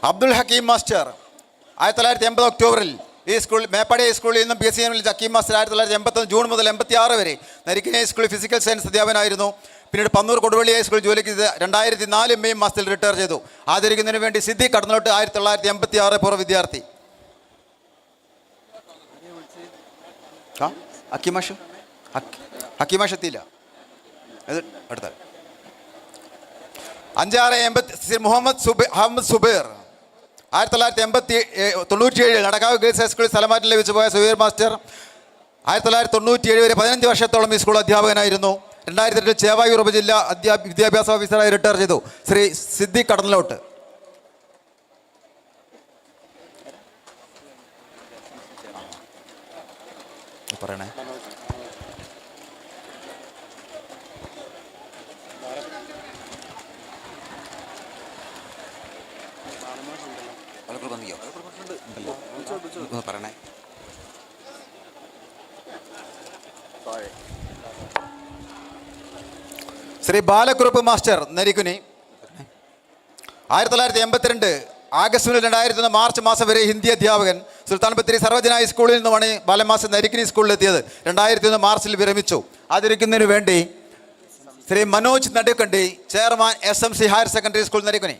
Abdul Hakeem master 1980 ഒക്ടോബറിൽ ഈ സ്കൂൾ മേപ്പാടി സ്കൂളിൽ നിന്നും PSC ഹക്കീം മാസ്റ്റർ 1981 ജൂൺ മുതൽ 86 വരെ നരിക്കുനി സ്കൂളിൽ ഫിസിക്കൽ സയൻസ് അധ്യാപകനായിരുന്നു. പിന്നീട് പന്നൂർ കൊടുവള്ളി ഹൈസ്കൂളിൽ ജോലിക്ക് 2004 മെയ് മാസത്തിൽ റിട്ടയർ ചെയ്തു. ആദരിക്കുന്നതിന് വേണ്ടി സിദ്ദി കടന്നോട്ട് 1986 പൂർവ്വ വിദ്യാർത്ഥി. ഹക്കിമാഷ് എത്തിയില്ല. അടുത്ത 5-6 മുഹമ്മദ് സുബൈർ 1997 നടക്കാവ് ഗേൾസ് ഹൈസ്കൂളിൽ സ്ഥലമാറ്റം ലഭിച്ചു പോയ സുബൈർ മാസ്റ്റർ 1997 വരെ 15 വർഷത്തോളം ഈ സ്കൂൾ അധ്യാപകനായിരുന്നു. 2008 ചേവായൂർ ഉപജില്ല വിദ്യാഭ്യാസ ഓഫീസറായി റിട്ടയർ ചെയ്തു. ശ്രീ സിദ്ദി കടന്നലോട്ട്. പറയണേ. പറയണേ. Shri Balakurup master Narikkuni 1982 August 2001 March മാസം വരെ ഹിന്ദി അധ്യാപകൻ. സുൽത്താൻ ബത്തേരി സർവജന ഹൈസ്കൂളിൽ നിന്നുമാണ് ബാലമാസ്റ്റർ നരിക്കുനി സ്കൂളിലെത്തിയത്. 2001 മാർച്ചിൽ വിരമിച്ചു. ആദരിക്കുന്നതിന് വേണ്ടി Shri Manoj Nadukkandi, chairman SMC higher secondary school Narikkuni.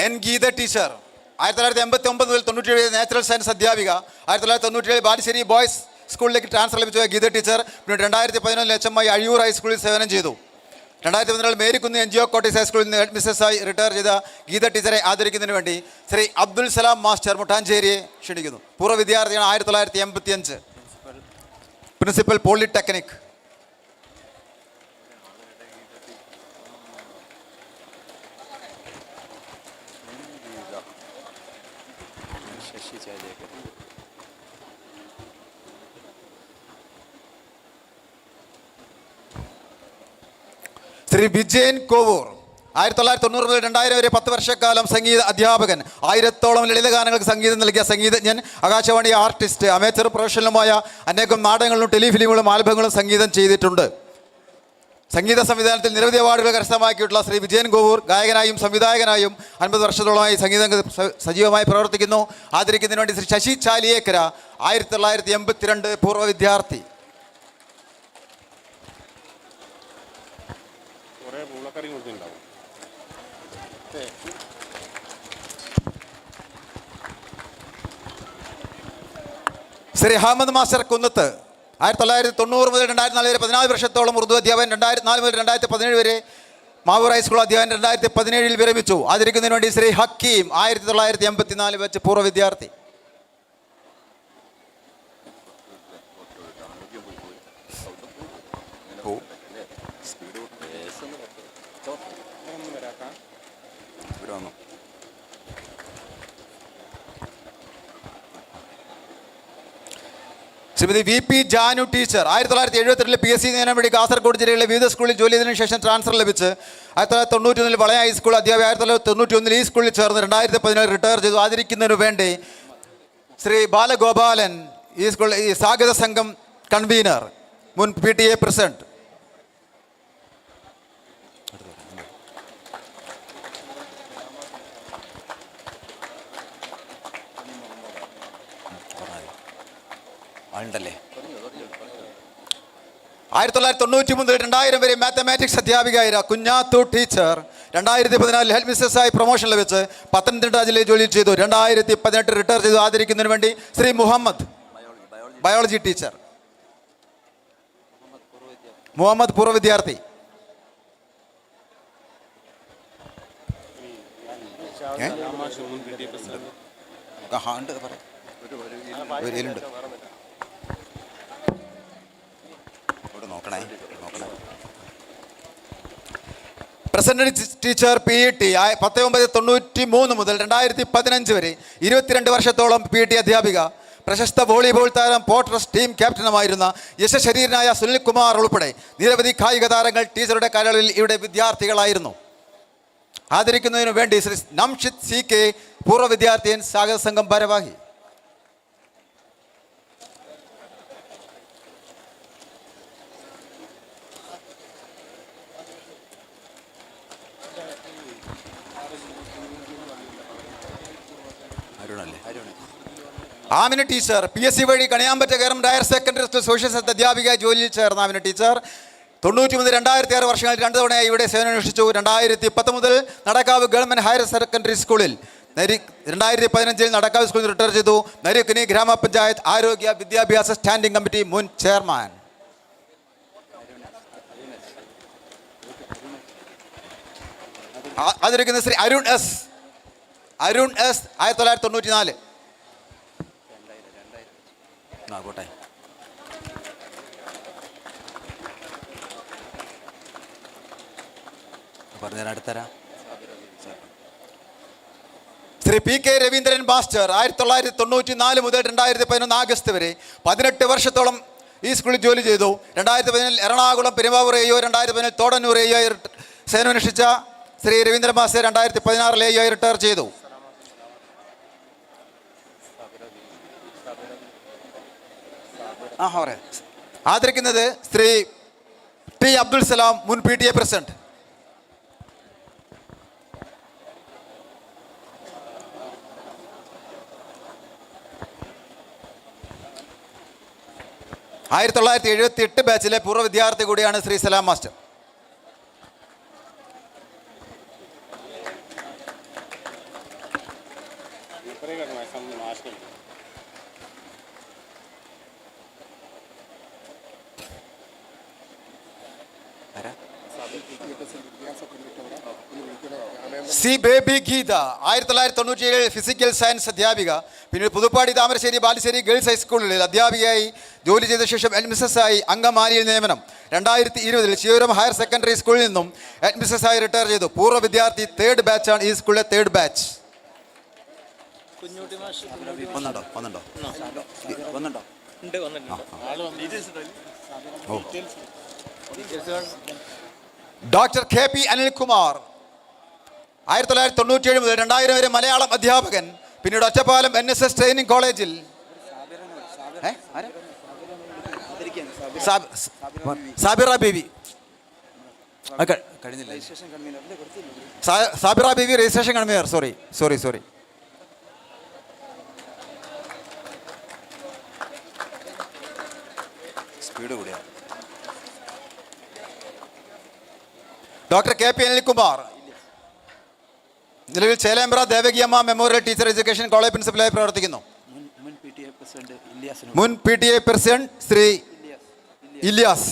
N Geetha teacher 1989 മുതൽ 97 നാച്ചുറൽ സയൻസ് അധ്യാപിക. 1997 ബാലുശ്ശേരി ബോയ്സ് സ്കൂളിലേക്ക് ട്രാൻസ്ഫർ ലഭിച്ച ഗീത ടീച്ചർ പിന്നീട് 2011 HMI അഴിയൂർ ഹൈസ്കൂളിൽ സേവനം ചെയ്തു. 2014 മേരിക്കുന്ന് NGO കോട്ടേഴ്സ് ഹൈസ്കൂളിൽ നിന്ന് ഹെഡ് മിസ്സസായി റിട്ടയർ ചെയ്ത ഗീത ടീച്ചറെ ആദരിക്കുന്നതിന് വേണ്ടി ശ്രീ അബ്ദുൽ സലാം മാസ്റ്റർ മുട്ടാഞ്ചേരിയെ ക്ഷണിക്കുന്നു. പൂർവ്വ വിദ്യാർത്ഥിയാണ്. 1985 പ്രിൻസിപ്പൽ പോളിടെക്നിക്. ശ്രീ വിജയൻ കോവൂർ 1990 മുതൽ 2000 വരെ 10 വർഷക്കാലം സംഗീത അധ്യാപകൻ. 1000-ഓളം ലളിതഗാനങ്ങൾക്ക് സംഗീതം നൽകിയ സംഗീതജ്ഞൻ, ആകാശവാണി ആർട്ടിസ്റ്റ്, അമേച്ചർ പ്രൊഫഷണലുമായ അനേകം നാടകങ്ങളും ടെലിഫിലിമുകളും ആൽബങ്ങളും സംഗീതം ചെയ്തിട്ടുണ്ട്. സംഗീത സംവിധാനത്തിൽ നിരവധി അവാർഡുകൾ കരസ്ഥമാക്കിയിട്ടുള്ള ശ്രീ വിജയൻ കോവൂർ ഗായകനായും സംവിധായകനായും 50 വർഷത്തോളമായി സംഗീതം സജീവമായി പ്രവർത്തിക്കുന്നു. ആദരിക്കുന്നതിന് വേണ്ടി ശ്രീ ശശി ചാലിയേക്കര 1982 പൂർവ്വ വിദ്യാർത്ഥി. ശ്രീ അഹമ്മദ് മാസ്റ്റർ കുന്നത്ത് 1990 മുതൽ 2004 വരെ 14 വർഷത്തോളം ഉറുദു അധ്യാപകൻ. 2004 മുതൽ 2017 വരെ മാവൂർ ഹൈസ്കൂൾ അധ്യാപകൻ. 2017 വിരമിച്ചു. ആദരിക്കുന്നതിന് വേണ്ടി ശ്രീ ഹക്കീം 1984 വെച്ച് പൂർവ്വ വിദ്യാർത്ഥി. Shrimati VP Janu teacher 1972 PSC നിയമനം വേണ്ടി കാസർഗോഡ് ജില്ലയിലെ വിവിധ സ്കൂളിൽ ജോലി ചെയ്തതിനു ശേഷം ട്രാൻസ്ഫർ ലഭിച്ച് 1991 വളയ ഹൈസ്കൂൾ അധ്യാപക. 1991 ഈ സ്കൂളിൽ ചേർന്ന് 2017 റിട്ടയർ ചെയ്തു. ആദരിക്കുന്നതിനു വേണ്ടി ശ്രീ ബാലഗോപാലൻ, ഈ സ്കൂൾ സ്വാഗത സംഘം കൺവീനർ, മുൻ PTA പ്രസിഡന്റ്. ഉണ്ടല്ലേ. 1990 മുതൽ 2000 വരെ മാത്തമാറ്റിക്സ് അധ്യാപികയായ കുഞ്ഞാത്തു ടീച്ചർ 2014 ഹെൽത്ത് മിസ്സസായി പ്രൊമോഷൻ ലഭിച്ച് പത്തനംതിട്ട ജില്ലയിൽ ജോലി ചെയ്തു. 2018 റിട്ടയർ ചെയ്തു. ആദരിക്കുന്നതിന് വേണ്ടി ശ്രീ മുഹമ്മദ്, ബയോളജി ടീച്ചർ. മുഹമ്മദ് പൂർവ്വ വിദ്യാർത്ഥി. ഉണ്ട് പറയാം. ഒരു ഇതിലുണ്ട്. ഇവിടെ നോക്കണേ. പ്രസന്റ് ടീച്ചർ PET 1993 മുതൽ 2015 വരെ 22 വർഷത്തോളം PET അധ്യാപിക, പ്രശസ്ത വോളിബോൾ താരം, പോർട്രസ് ടീം ക്യാപ്റ്റനുമായിരുന്ന യശശരീരനായ സുനിൽ കുമാർ ഉൾപ്പെടെ നിരവധി കായിക താരങ്ങൾ ടീച്ചറുടെ കാലയളവിൽ ഇവിടെ വിദ്യാർത്ഥികളായിരുന്നു. ആദരിക്കുന്നതിനു വേണ്ടി ശ്രീ നംഷിത് CK പൂർവ്വ വിദ്യാർത്ഥിയൻ സ്വാഗത സംഘം ഭാരവാഹി. ആമിന ടീച്ചർ PSC വഴി Kaniyambetta government higher secondary school social science അധ്യാപിക ജോലിയിൽ ചേർന്ന ആമിന ടീച്ചർ 90 മുതൽ 2006 വർഷങ്ങളിൽ 2 തവണയായി ഇവിടെ സേവനമനുഷ്ഠിച്ചു. 2010 മുതൽ നടക്കാവ് ഗവൺമെന്റ് ഹയർ സെക്കൻഡറി സ്കൂളിൽ 2015 നടക്കാവ് സ്കൂളിൽ റിട്ടയർ ചെയ്തു. നരിക്കുനി ഗ്രാമപഞ്ചായത്ത് ആരോഗ്യ വിദ്യാഭ്യാസ സ്റ്റാൻഡിംഗ് കമ്മിറ്റി മുൻ ചെയർമാൻ. ആദരിക്കുന്ന ശ്രീ അരുൺ S 1994. ആകോട്ടെ. പറഞ്ഞാൽ അടുത്തരാ. ശ്രീ PK രവീന്ദ്രൻ മാസ്റ്റർ 1994 മുതൽ 2011 ആഗസ്റ്റ് വരെ 18 വർഷത്തോളം ഈ സ്കൂളിൽ ജോലി ചെയ്തു. 2015 എറണാകുളം പെരുമ്പാവൂർ AO, 2015 തോടന്നൂർ AO സേവനമനുഷ്ഠിച്ച Shri Raveendran master 2016 AO retire ചെയ്തു. ആദരിക്കുന്നത് ശ്രീ T അബ്ദുൽ സലാം, മുൻ PTA പ്രസിഡന്റ്. ് 1978 ബാച്ചിലെ പൂർവ്വ വിദ്യാർത്ഥി കൂടിയാണ് Shri Salam master. C Baby Geetha 1997 physical science അധ്യാപിക, പിന്നീട് പുതുപ്പാടി, താമരശ്ശേരി, ബാലുശ്ശേരി ഗേൾസ് ഹൈസ്കൂളിൽ അധ്യാപികയായി ജോലി ചെയ്ത ശേഷം അഡ്മിനിസ്ട്രേറ്ററായി അങ്കമാലിയിൽ നിയമനം. 2020 ശിവപുരം ഹയർ സെക്കൻഡറി സ്കൂളിൽ നിന്നും അഡ്മിനിസ്ട്രേറ്ററായി റിട്ടയർ ചെയ്തു. പൂർവ്വ വിദ്യാർത്ഥി 3rd ബാച്ചാണ് ഈ സ്കൂളിലെ 3rd batch. Doctor KP Anilkumar 1997 മുതൽ 2000 വരെ മലയാളം അധ്യാപകൻ, പിന്നീട് ഒറ്റപ്പാലം NSS ട്രെയിനിങ് കോളേജിൽ Sabira Beevi Sabira Beevi registration convener. Sorry speed കൂടിയ. ഡോക്ടർ KP അനിൽകുമാർ നിലവിൽ Chelembra Devakiyamma memorial teacher education college പ്രിൻസിപ്പലായി പ്രവർത്തിക്കുന്നു. മുൻ PTA പ്രസിഡന്റ് ശ്രീ ഇല്യാസ്.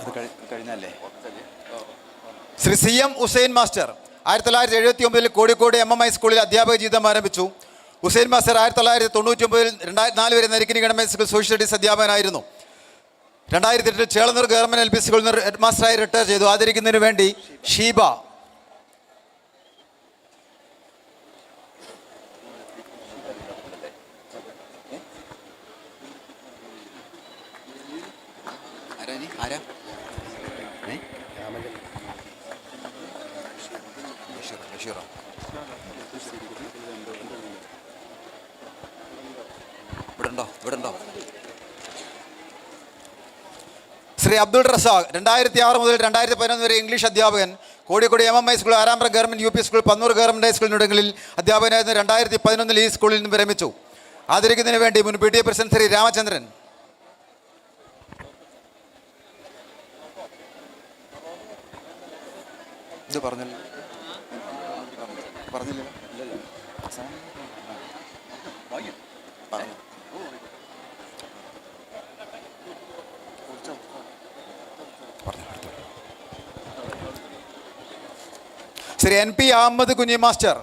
ഇത് കഴിഞ്ഞേ കഴിഞ്ഞല്ലേ. Shri CM Hussain master 1979 Kozhikode MMI സ്കൂളിൽ അധ്യാപക ജീവിതം ആരംഭിച്ചു. ഹുസൈൻ മാസ്റ്റർ 1999 2004 വരെ Narikkuni government school social studies അധ്യാപകനായിരുന്നു. 2008 ചേളന്നൂർ ഗവൺമെന്റ് LP സ്കൂളിൽ നിന്ന് ഹെഡ് മാസ്റ്ററായി റിട്ടയർ ചെയ്തു. ആദരിക്കുന്നതിന് വേണ്ടി ഷീബ. ഇവിടുണ്ടോ ശ്രീ അബ്ദുൾ റസാഖ് 2006 മുതൽ 2011 വരെ ഇംഗ്ലീഷ് അധ്യാപകൻ, Kozhikode MMI school, Arambra government UP school, Pannur government ഹൈസ്കൂളിനിടങ്ങളിൽ അധ്യാപകനായിരുന്നു. 2011 ഈ സ്കൂളിൽ നിന്ന് വിരമിച്ചു. ആദരിക്കുന്നതിന് വേണ്ടി മുൻ PTA പ്രസിഡന്റ് ശ്രീ രാമചന്ദ്രൻ. ഇത് പറഞ്ഞില്ല. ശ്രീ NP അഹമ്മദ് കുഞ്ഞി മാസ്റ്റർ.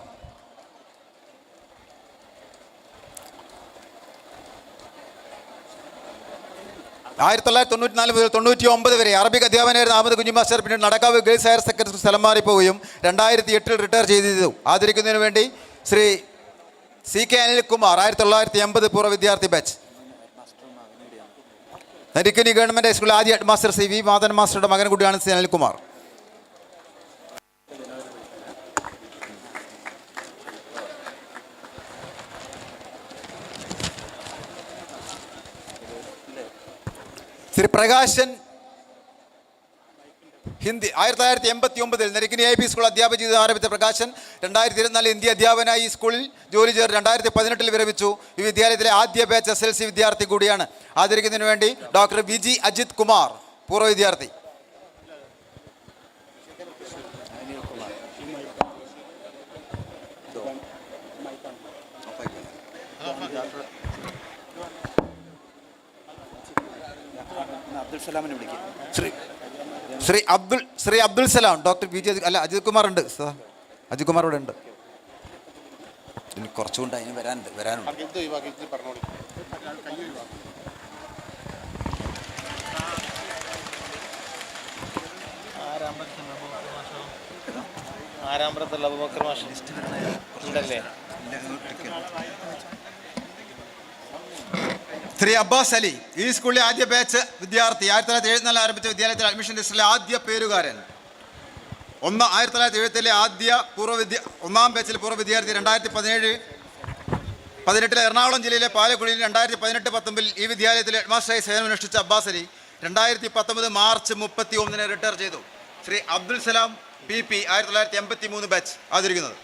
ആയിരത്തി 1994 മുതൽ 99 വരെ അറബിക് അധ്യാപകനായിരുന്ന അഹമ്മദ് കുഞ്ഞി മാസ്റ്റർ പിന്നീട് നടക്കാവ് ഗേൾസ് ഹയർ സെക്കൻഡറി സ്ഥലം മാറിപ്പോവുകയും 2008 റിട്ടയർ ചെയ്തു. ആദരിക്കുന്നതിന് വേണ്ടി ശ്രീ CK അനിൽകുമാർ 1980 പൂർവ്വ വിദ്യാർത്ഥി ബാച്ച്. നരിക്കുനി ഗവൺമെൻറ് ഹൈസ്കൂൾ ആദ്യ ഹെഡ് മാസ്റ്റർ CV മാധവൻ മാസ്റ്ററുടെ മകൻ കൂടിയാണ് ശ്രീ അനിൽകുമാർ. ശ്രീ പ്രകാശൻ ഹിന്ദി 1989 നരിക്കുനി IP സ്കൂൾ അധ്യാപക ജീവിതം ആരംഭിച്ച പ്രകാശൻ 2024 ഹിന്ദി അധ്യാപകനായി ഈ സ്കൂളിൽ ജോലി ചേർന്ന് 2018 വിരമിച്ചു. ഈ വിദ്യാലയത്തിലെ ആദ്യ ബാച്ച് SLC വിദ്യാർത്ഥി കൂടിയാണ്. ആദരിക്കുന്നതിന് വേണ്ടി ഡോക്ടർ VG അജിത് കുമാർ പൂർവ്വ വിദ്യാർത്ഥി. ശ്രീ അബ്ദുൽ സലാം ഡോക്ടർ VG അല്ല അജിത് കുമാർ ഉണ്ട്. അജിത് കുമാർ ഇവിടെ ഉണ്ട്. ഇനി കുറച്ചുകൊണ്ട് അതിന് വരാനുണ്ട്. ആരാമ്പ്രത്തുള്ള അബൂബക്കർ മാഷ് ഉണ്ടല്ലേ? ശ്രീ അബ്ബാസ് അലി ഈ സ്കൂളിലെ ആദ്യ ബാച്ച് വിദ്യാർത്ഥി. 1974 ആരംഭിച്ച വിദ്യാലയത്തിൽ അഡ്മിഷൻ ലിസ്റ്റിലെ ആദ്യ പേരുകാരൻ. 1977 ആദ്യ ഒന്നാം ബാച്ചിലെ പൂർവ്വ വിദ്യാർത്ഥി. 2017-18 എറണാകുളം ജില്ലയിലെ പാലക്കുടിയിൽ 2018-19 ഈ വിദ്യാലയത്തിൽ ഹെഡ്മാസ്റ്ററായി സേവനമനുഷ്ഠിച്ച അബ്ബാസ് അലി 2019 മാർച്ച് 31 റിട്ടയർ ചെയ്തു. Shri Abdul Salam PP 1983 batch ആദരിക്കുന്നത്.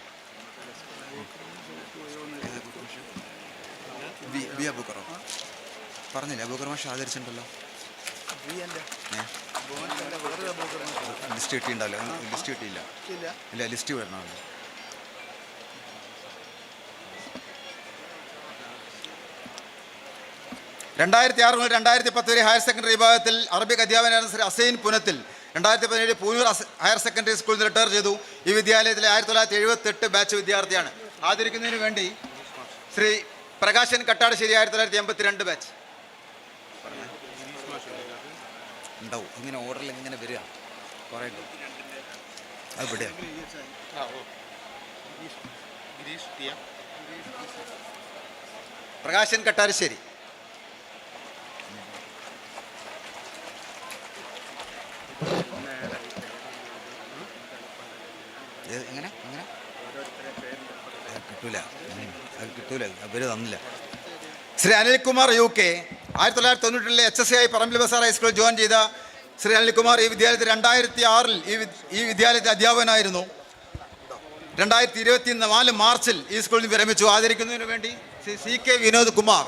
പറഞ്ഞില്ലേ അബൂബക്കർ മാഷ് ആദരിച്ചിട്ടുണ്ടല്ലോ. ലിസ്റ്റ് കിട്ടിയിട്ടുണ്ടല്ലോ. ലിസ്റ്റ് കിട്ടിയില്ല. ഇല്ല ലിസ്റ്റ് വരണമല്ലോ. (2006 മുതൽ 2010 വരെ ഹയർ സെക്കൻഡറി വിഭാഗത്തിൽ അറബിക് അധ്യാപകനായിരുന്ന ശ്രീ അസൈൻ പുനത്തിൽ 2017 പൂനൂർ ഹയർ സെക്കൻഡറി സ്കൂളിൽ നിന്ന് റിട്ടയർ ചെയ്തു. ഈ വിദ്യാലയത്തിലെ 1978 ബാച്ച് വിദ്യാർത്ഥിയാണ്. ആദരിക്കുന്നതിന് വേണ്ടി ശ്രീ പ്രകാശൻ കട്ടാടശ്ശേരി 1982 ബാച്ച്. ഉണ്ടാവും ഇങ്ങനെ ഓർഡറിൽ ഇങ്ങനെ വരിക കുറേ അത് ഇവിടെയാണ്. പ്രകാശൻ കട്ടാരശ്ശേരി. എങ്ങനെ കിട്ടൂല അവര് തന്നില്ല. ശ്രീ അനിൽകുമാർ UK 1990 HSAI പറമ്പിൽ ബസാർ ഹൈസ്കൂളിൽ ജോയിൻ ചെയ്ത ശ്രീ അനിൽകുമാർ ഈ വിദ്യാലയത്തിൽ 2006 ഈ വിദ്യാലയത്തിൽ അധ്യാപകനായിരുന്നു. 2024 മാർച്ചിൽ ഈ സ്കൂളിൽ വിരമിച്ചു. ആദരിക്കുന്നതിന് വേണ്ടി Shri CK Vinod Kumar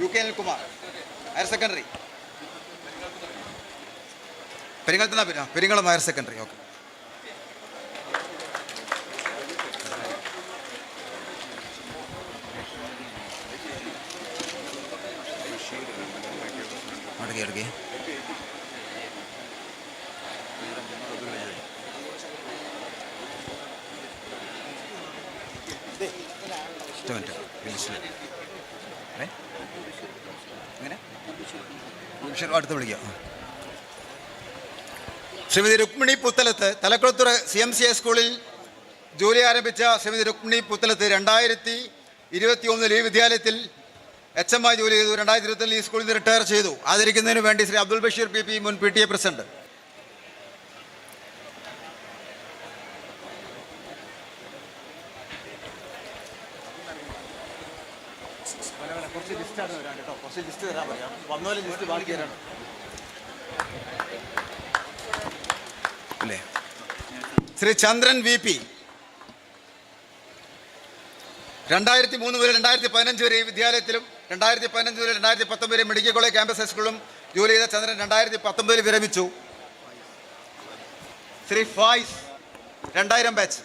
UK Anilkumar higher secondary Peringalam higher secondary. Okay. അടുക്കി അടുത്ത് വിളിക്കാം. ശ്രീമതി രുക്മിണി പുത്തലത്ത് തലക്കുളത്തൂർ CMCA സ്കൂളിൽ ജോലി ആരംഭിച്ച ശ്രീമതി രുക്മിണി പുത്തലത്ത് 2021 ഈ വിദ്യാലയത്തിൽ HM ആയി ജോലി ചെയ്തു. 2020 ഈ സ്കൂളിൽ നിന്ന് റിട്ടയർ ചെയ്തു. ആദരിക്കുന്നതിന് വേണ്ടി ശ്രീ അബ്ദുൽ ബഷീർ PP മുൻ PTA പ്രസിഡന്റ്. കുറച്ച് അല്ലേ? ശ്രീ ചന്ദ്രൻ VP 2003 മുതൽ 2015 വരെ ഈ വിദ്യാലയത്തിലും 2015 മുതൽ 2019 വരെ മെഡിക്കൽ കോളേജ് ക്യാമ്പസ് ഹൈസ്കൂളിലും ജോലി ചെയ്ത ചന്ദ്രൻ 2019 വിരമിച്ചു. ശ്രീ ഫായിസ് 2000 ബാച്ച്.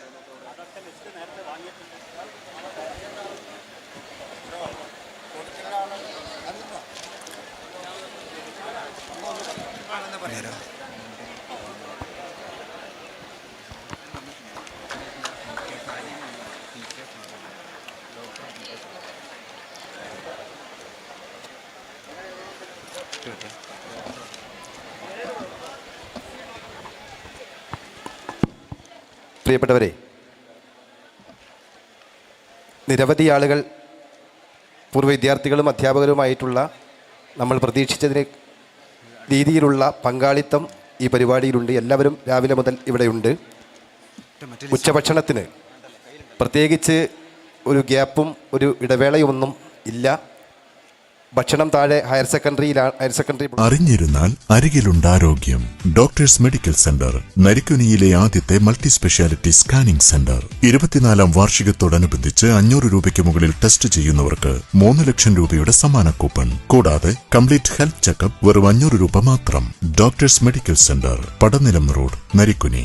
പ്രിയപ്പെട്ടവരെ, നിരവധി ആളുകൾ പൂർവ്വ വിദ്യാർത്ഥികളും അധ്യാപകരുമായിട്ടുള്ള നമ്മൾ പ്രതീക്ഷിച്ചതിന് രീതിയിലുള്ള പങ്കാളിത്തം ഈ പരിപാടിയിലുണ്ട്. എല്ലാവരും രാവിലെ മുതൽ ഇവിടെയുണ്ട്. ഉച്ചഭക്ഷണത്തിന് പ്രത്യേകിച്ച് ഒരു ഗ്യാപ്പും ഒരു ഇടവേളയുമൊന്നും ഇല്ല. ഭക്ഷണം താഴെ ഹയർ സെക്കൻഡറി അറിഞ്ഞിരുന്നാൽ അരികിലുണ്ടാരോഗ്യം. ഡോക്ടേഴ്സ് മെഡിക്കൽ സെന്റർ, നരിക്കുനിയിലെ ആദ്യത്തെ മൾട്ടി സ്പെഷ്യാലിറ്റി സ്കാനിംഗ് സെന്റർ. 24ാം വാർഷികത്തോടനുബന്ധിച്ച് 500 രൂപയ്ക്ക് മുകളിൽ ടെസ്റ്റ് ചെയ്യുന്നവർക്ക് 3 ലക്ഷം രൂപയുടെ സമ്മാന കൂപ്പൺ. കൂടാതെ കംപ്ലീറ്റ് ഹെൽത്ത് ചെക്കപ്പ് വെറും 500 രൂപ മാത്രം. Doctors medical centre, Padanilam road, Narikkuni.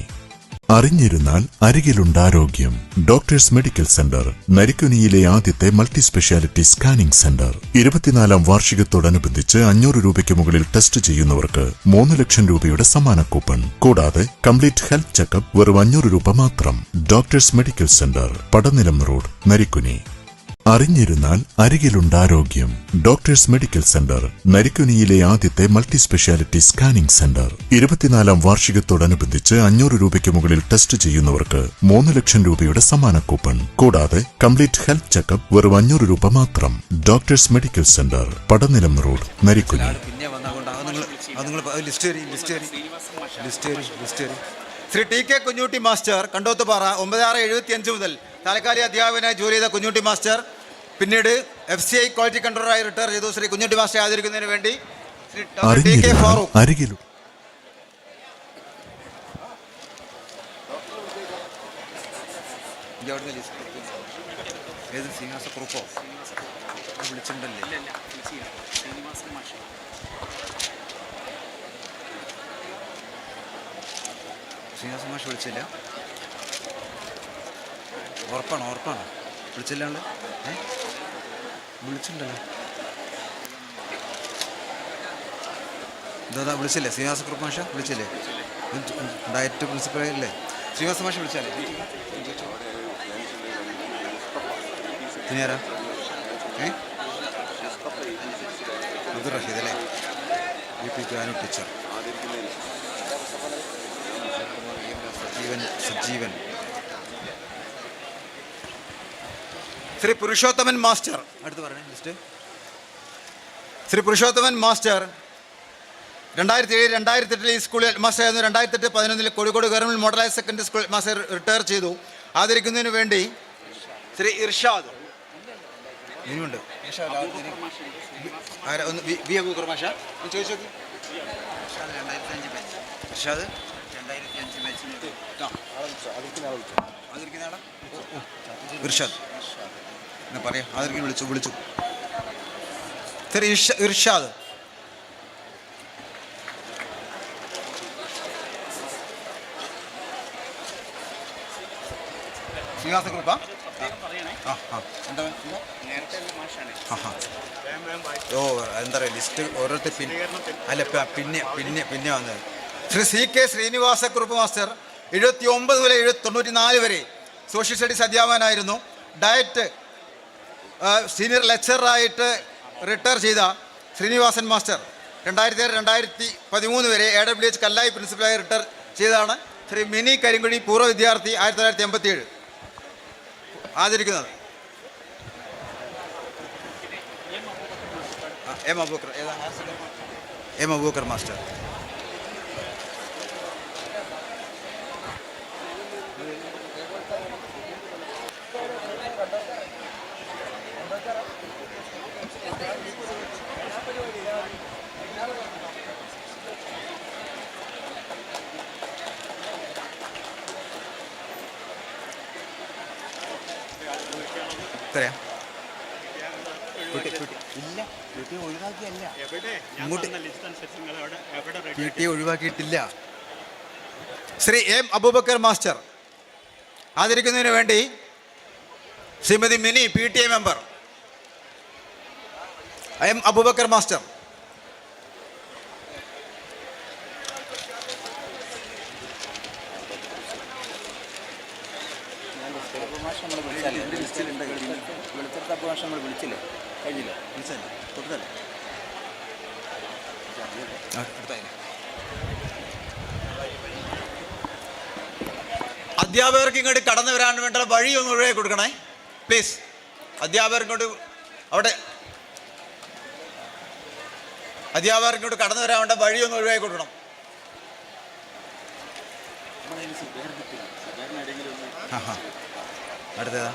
അറിഞ്ഞിരുന്നാൽ അരികിലുണ്ടാരോഗ്യം. ഡോക്ടേഴ്സ് മെഡിക്കൽ സെന്റർ, നരിക്കുനിയിലെ ആദ്യത്തെ മൾട്ടി സ്പെഷ്യാലിറ്റി സ്കാനിംഗ് സെന്റർ. 24ാം വാർഷികത്തോടനുബന്ധിച്ച് 500 രൂപയ്ക്ക് മുകളിൽ ടെസ്റ്റ് ചെയ്യുന്നവർക്ക് 3 ലക്ഷം രൂപയുടെ സമ്മാന കൂപ്പൺ. കൂടാതെ കംപ്ലീറ്റ് ഹെൽത്ത് ചെക്കപ്പ് വെറും 500 രൂപ മാത്രം. Doctors medical centre, Padanilam road, Narikkuni. അറിഞ്ഞിരുന്നാൽ അരികിലുണ്ടാരോഗ്യം. ഡോക്ടേഴ്സ് മെഡിക്കൽ സെന്റർ, നരിക്കുനിയിലെ ആദ്യത്തെ മൾട്ടി സ്പെഷ്യാലിറ്റി സ്കാനിംഗ് സെന്റർ. 24ാം വാർഷികത്തോടനുബന്ധിച്ച് 500 രൂപയ്ക്ക് മുകളിൽ ടെസ്റ്റ് ചെയ്യുന്നവർക്ക് 3 ലക്ഷം രൂപയുടെ സമ്മാന കൂപ്പൺ. കൂടാതെ കംപ്ലീറ്റ് ഹെൽത്ത് ചെക്കപ്പ് വെറും 500 രൂപ മാത്രം. Doctors medical centre, Padanilam road, Narikkuni. Shri TK Kunjutti master, Kandothupara, 9675 മുതൽ താൽക്കാലിക അധ്യാപകനായി ജോലി ചെയ്ത കുഞ്ഞുട്ടി മാസ്റ്റർ പിന്നീട് FCI ക്വാളിറ്റി കൺട്രോളറായി റിട്ടയർ ചെയ്തു. ശ്രീ കുഞ്ഞുട്ടി മാസ്റ്ററെ ആദരിക്കുന്നതിന് വേണ്ടി ശ്രീ TK ഫാറൂഖ്. അരികിലും ശ്രീനിവാസ മാഷ് വിളിച്ചില്ല? ഉറപ്പാണോ? വിളിച്ചില്ലാണ്ട് വിളിച്ചിട്ടുണ്ടല്ലോ. എന്താ വിളിച്ചില്ലേ? ശ്രീനിവാസ കുറുപ്പ് മാഷ വിളിച്ചില്ലേ? ഡയറ്റ് പ്രിൻസിപ്പൽ അല്ലേ? ശ്രീനിവാസ മാഷ വിളിച്ചാലേ ആരാ? അബ്ദുൾ റഷീദ് അല്ലേ? UP Janu teacher. Sajeevan. Shri Purushothaman master, അടുത്ത് പറയണേ ലിസ്റ്റ്. ശ്രീ പുരുഷോത്തമൻ മാസ്റ്റർ 2007-2008 ഈ സ്കൂളിൽ ഹെഡ് ആയിരുന്നു. 2008-11 Kozhikode government model higher secondary school master retire ചെയ്തു. ആദരിക്കുന്നതിന് വേണ്ടി ശ്രീ ഇർഷാദ് ഇനിയുണ്ട്. വി അബൂബക്കർ മാഷ ചോദിച്ചു. ഇർഷാദ് ഇർഷാദ് എന്നാ പറയാ, ആദരിക്കാൻ വിളിച്ചു. ഇർഷാദ്. ശ്രീനിവാസ ഗ്രൂപ്പാ? ഓ എന്താ പറയുക, ലിസ്റ്റ് ഓരോരുത്തർ പിന്നെ വന്നത്. ശ്രീ CK ശ്രീനിവാസക്കുറുപ്പ് മാസ്റ്റർ 79 മുതൽ 94 വരെ സോഷ്യൽ സ്റ്റഡീസ് അധ്യാപകനായിരുന്നു. ഡയറ്റ് സീനിയർ ലെക്ചറായിട്ട് റിട്ടയർ ചെയ്ത ശ്രീനിവാസൻ മാസ്റ്റർ 2006-2013 വരെ AWH കല്ലായി പ്രിൻസിപ്പലായി റിട്ടയർ ചെയ്തതാണ്. ശ്രീ മിനി കരിങ്കുഴി പൂർവ്വ വിദ്യാർത്ഥി 1987 ആദരിക്കുന്നത്. M Abubakar master. എത്രയാ? ഇങ്ങോട്ട് പി ടി ഒഴിവാക്കിയിട്ടില്ല. ശ്രീ എം അബൂബക്കർ മാസ്റ്റർ ആദരിക്കുന്നതിന് വേണ്ടി Shrimati Mini PTA member M Abubakar master. അധ്യാപകർക്ക് ഇങ്ങോട്ട് കടന്നു വരാൻ വേണ്ട വഴി ഒന്ന് ഒഴിവാക്കി കൊടുക്കണേ പ്ലീസ്. അധ്യാപകർ ഇങ്ങോട്ട് കടന്നു വരാൻ വേണ്ട വഴി ഒന്ന് ഒഴിവാക്കി കൊടുക്കണം. അടുത്തതാ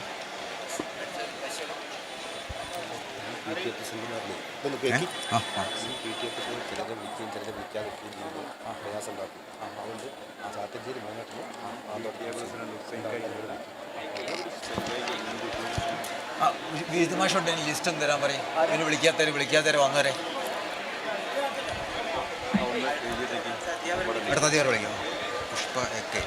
വിഹിതമാഷുണ്ട്. ലിസ്റ്റ് ഒന്ന് തരാൻ പറയും. ഇതിന് വിളിക്കാത്തവരെ വന്നവരെ അടുത്ത അധികാരം വിളിക്കാം. പുഷ്പ ഒക്കെ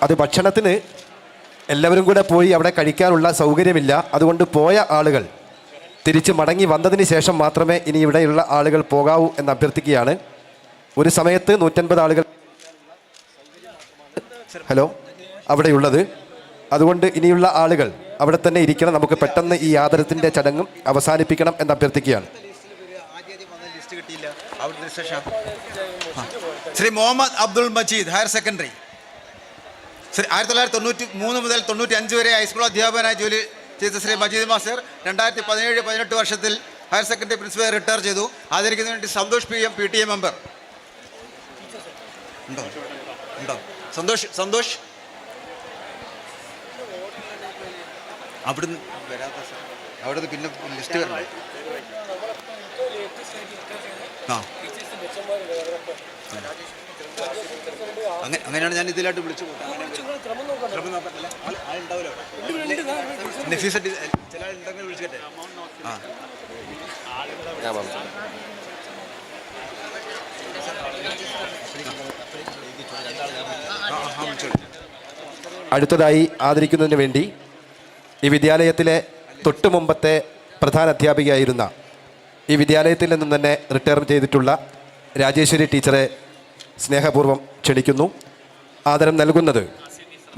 അത് ഭക്ഷണത്തിന് എല്ലാവരും കൂടെ പോയി അവിടെ കഴിക്കാനുള്ള സൗകര്യമില്ല. അതുകൊണ്ട് പോയ ആളുകൾ തിരിച്ച് മടങ്ങി വന്നതിന് ശേഷം മാത്രമേ ഇനി ഇവിടെയുള്ള ആളുകൾ പോകാവൂ എന്ന് അഭ്യർത്ഥിക്കുകയാണ്. ഒരു സമയത്ത് 150 ആളുകൾ അവിടെയുള്ളത്. അതുകൊണ്ട് ഇനിയുള്ള ആളുകൾ അവിടെ തന്നെ ഇരിക്കണം. നമുക്ക് പെട്ടെന്ന് ഈ ആദരത്തിൻ്റെ ചടങ്ങും അവസാനിപ്പിക്കണം എന്ന് അഭ്യർത്ഥിക്കുകയാണ്. Shri Muhammad Abdul Majeed, higher secondary. 1993 മുതൽ 95 വരെ ഹൈസ്കൂൾ അധ്യാപകനായി ജോലി ചെയ്ത ശ്രീ മജീദ് മാസ്റ്റർ 2017-18 വർഷത്തിൽ ഹയർ സെക്കൻഡറി പ്രിൻസിപ്പൽ റിട്ടയർ ചെയ്തു. ആദരിക്കുന്നതിന് വേണ്ടി സന്തോഷ് PM PTA മെമ്പർ ഉണ്ടോ? സന്തോഷ് അവിടുന്ന് അവിടുന്ന് പിന്നെ ലിസ്റ്റ് വരണം. അങ്ങനെയാണ് ഞാൻ ഇതിലായിട്ട് വിളിച്ചു ചില ആളുണ്ടെങ്കിൽ വിളിച്ചിട്ടെ. അടുത്തതായി ആദരിക്കുന്നതിന് വേണ്ടി ഈ വിദ്യാലയത്തിലെ തൊട്ടു മുമ്പത്തെ പ്രധാന അധ്യാപികയായിരുന്ന, ഈ വിദ്യാലയത്തിൽ നിന്നും തന്നെ റിട്ടയർ ചെയ്തിട്ടുള്ള രാജേശ്വരി ടീച്ചറെ സ്നേഹപൂർവ്വം ക്ഷണിക്കുന്നു. ആദരം നൽകുന്നത്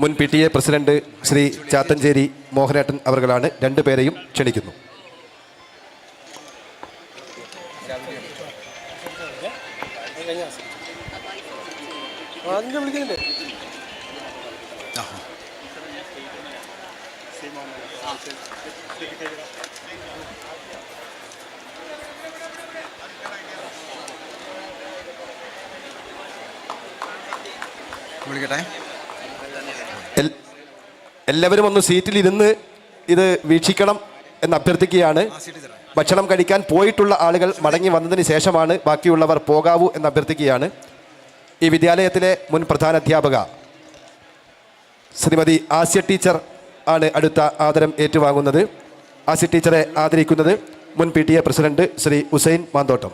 മുൻ PTA പ്രസിഡന്റ് ശ്രീ ചാത്തഞ്ചേരി മോഹനേട്ടൻ അവർകളാണ്. രണ്ടുപേരെയും ക്ഷണിക്കുന്നു. വിളിക്കട്ടെ. എല്ലാവരും ഒന്ന് സീറ്റിലിരുന്ന് ഇത് വീക്ഷിക്കണം എന്ന് അഭ്യർത്ഥിക്കുകയാണ്. ഭക്ഷണം കഴിക്കാൻ പോയിട്ടുള്ള ആളുകൾ മടങ്ങി വന്നതിന് ശേഷമാണ് ബാക്കിയുള്ളവർ പോകാവൂ എന്ന് അഭ്യർത്ഥിക്കുകയാണ്. ഈ വിദ്യാലയത്തിലെ മുൻ പ്രധാന അധ്യാപക ശ്രീമതി ആസ്യ ടീച്ചർ ആണ് അടുത്ത ആദരം ഏറ്റുവാങ്ങുന്നത്. ആസ്യ ടീച്ചറെ ആദരിക്കുന്നത് മുൻ PTA പ്രസിഡന്റ് ശ്രീ ഹുസൈൻ മാന്തോട്ടം.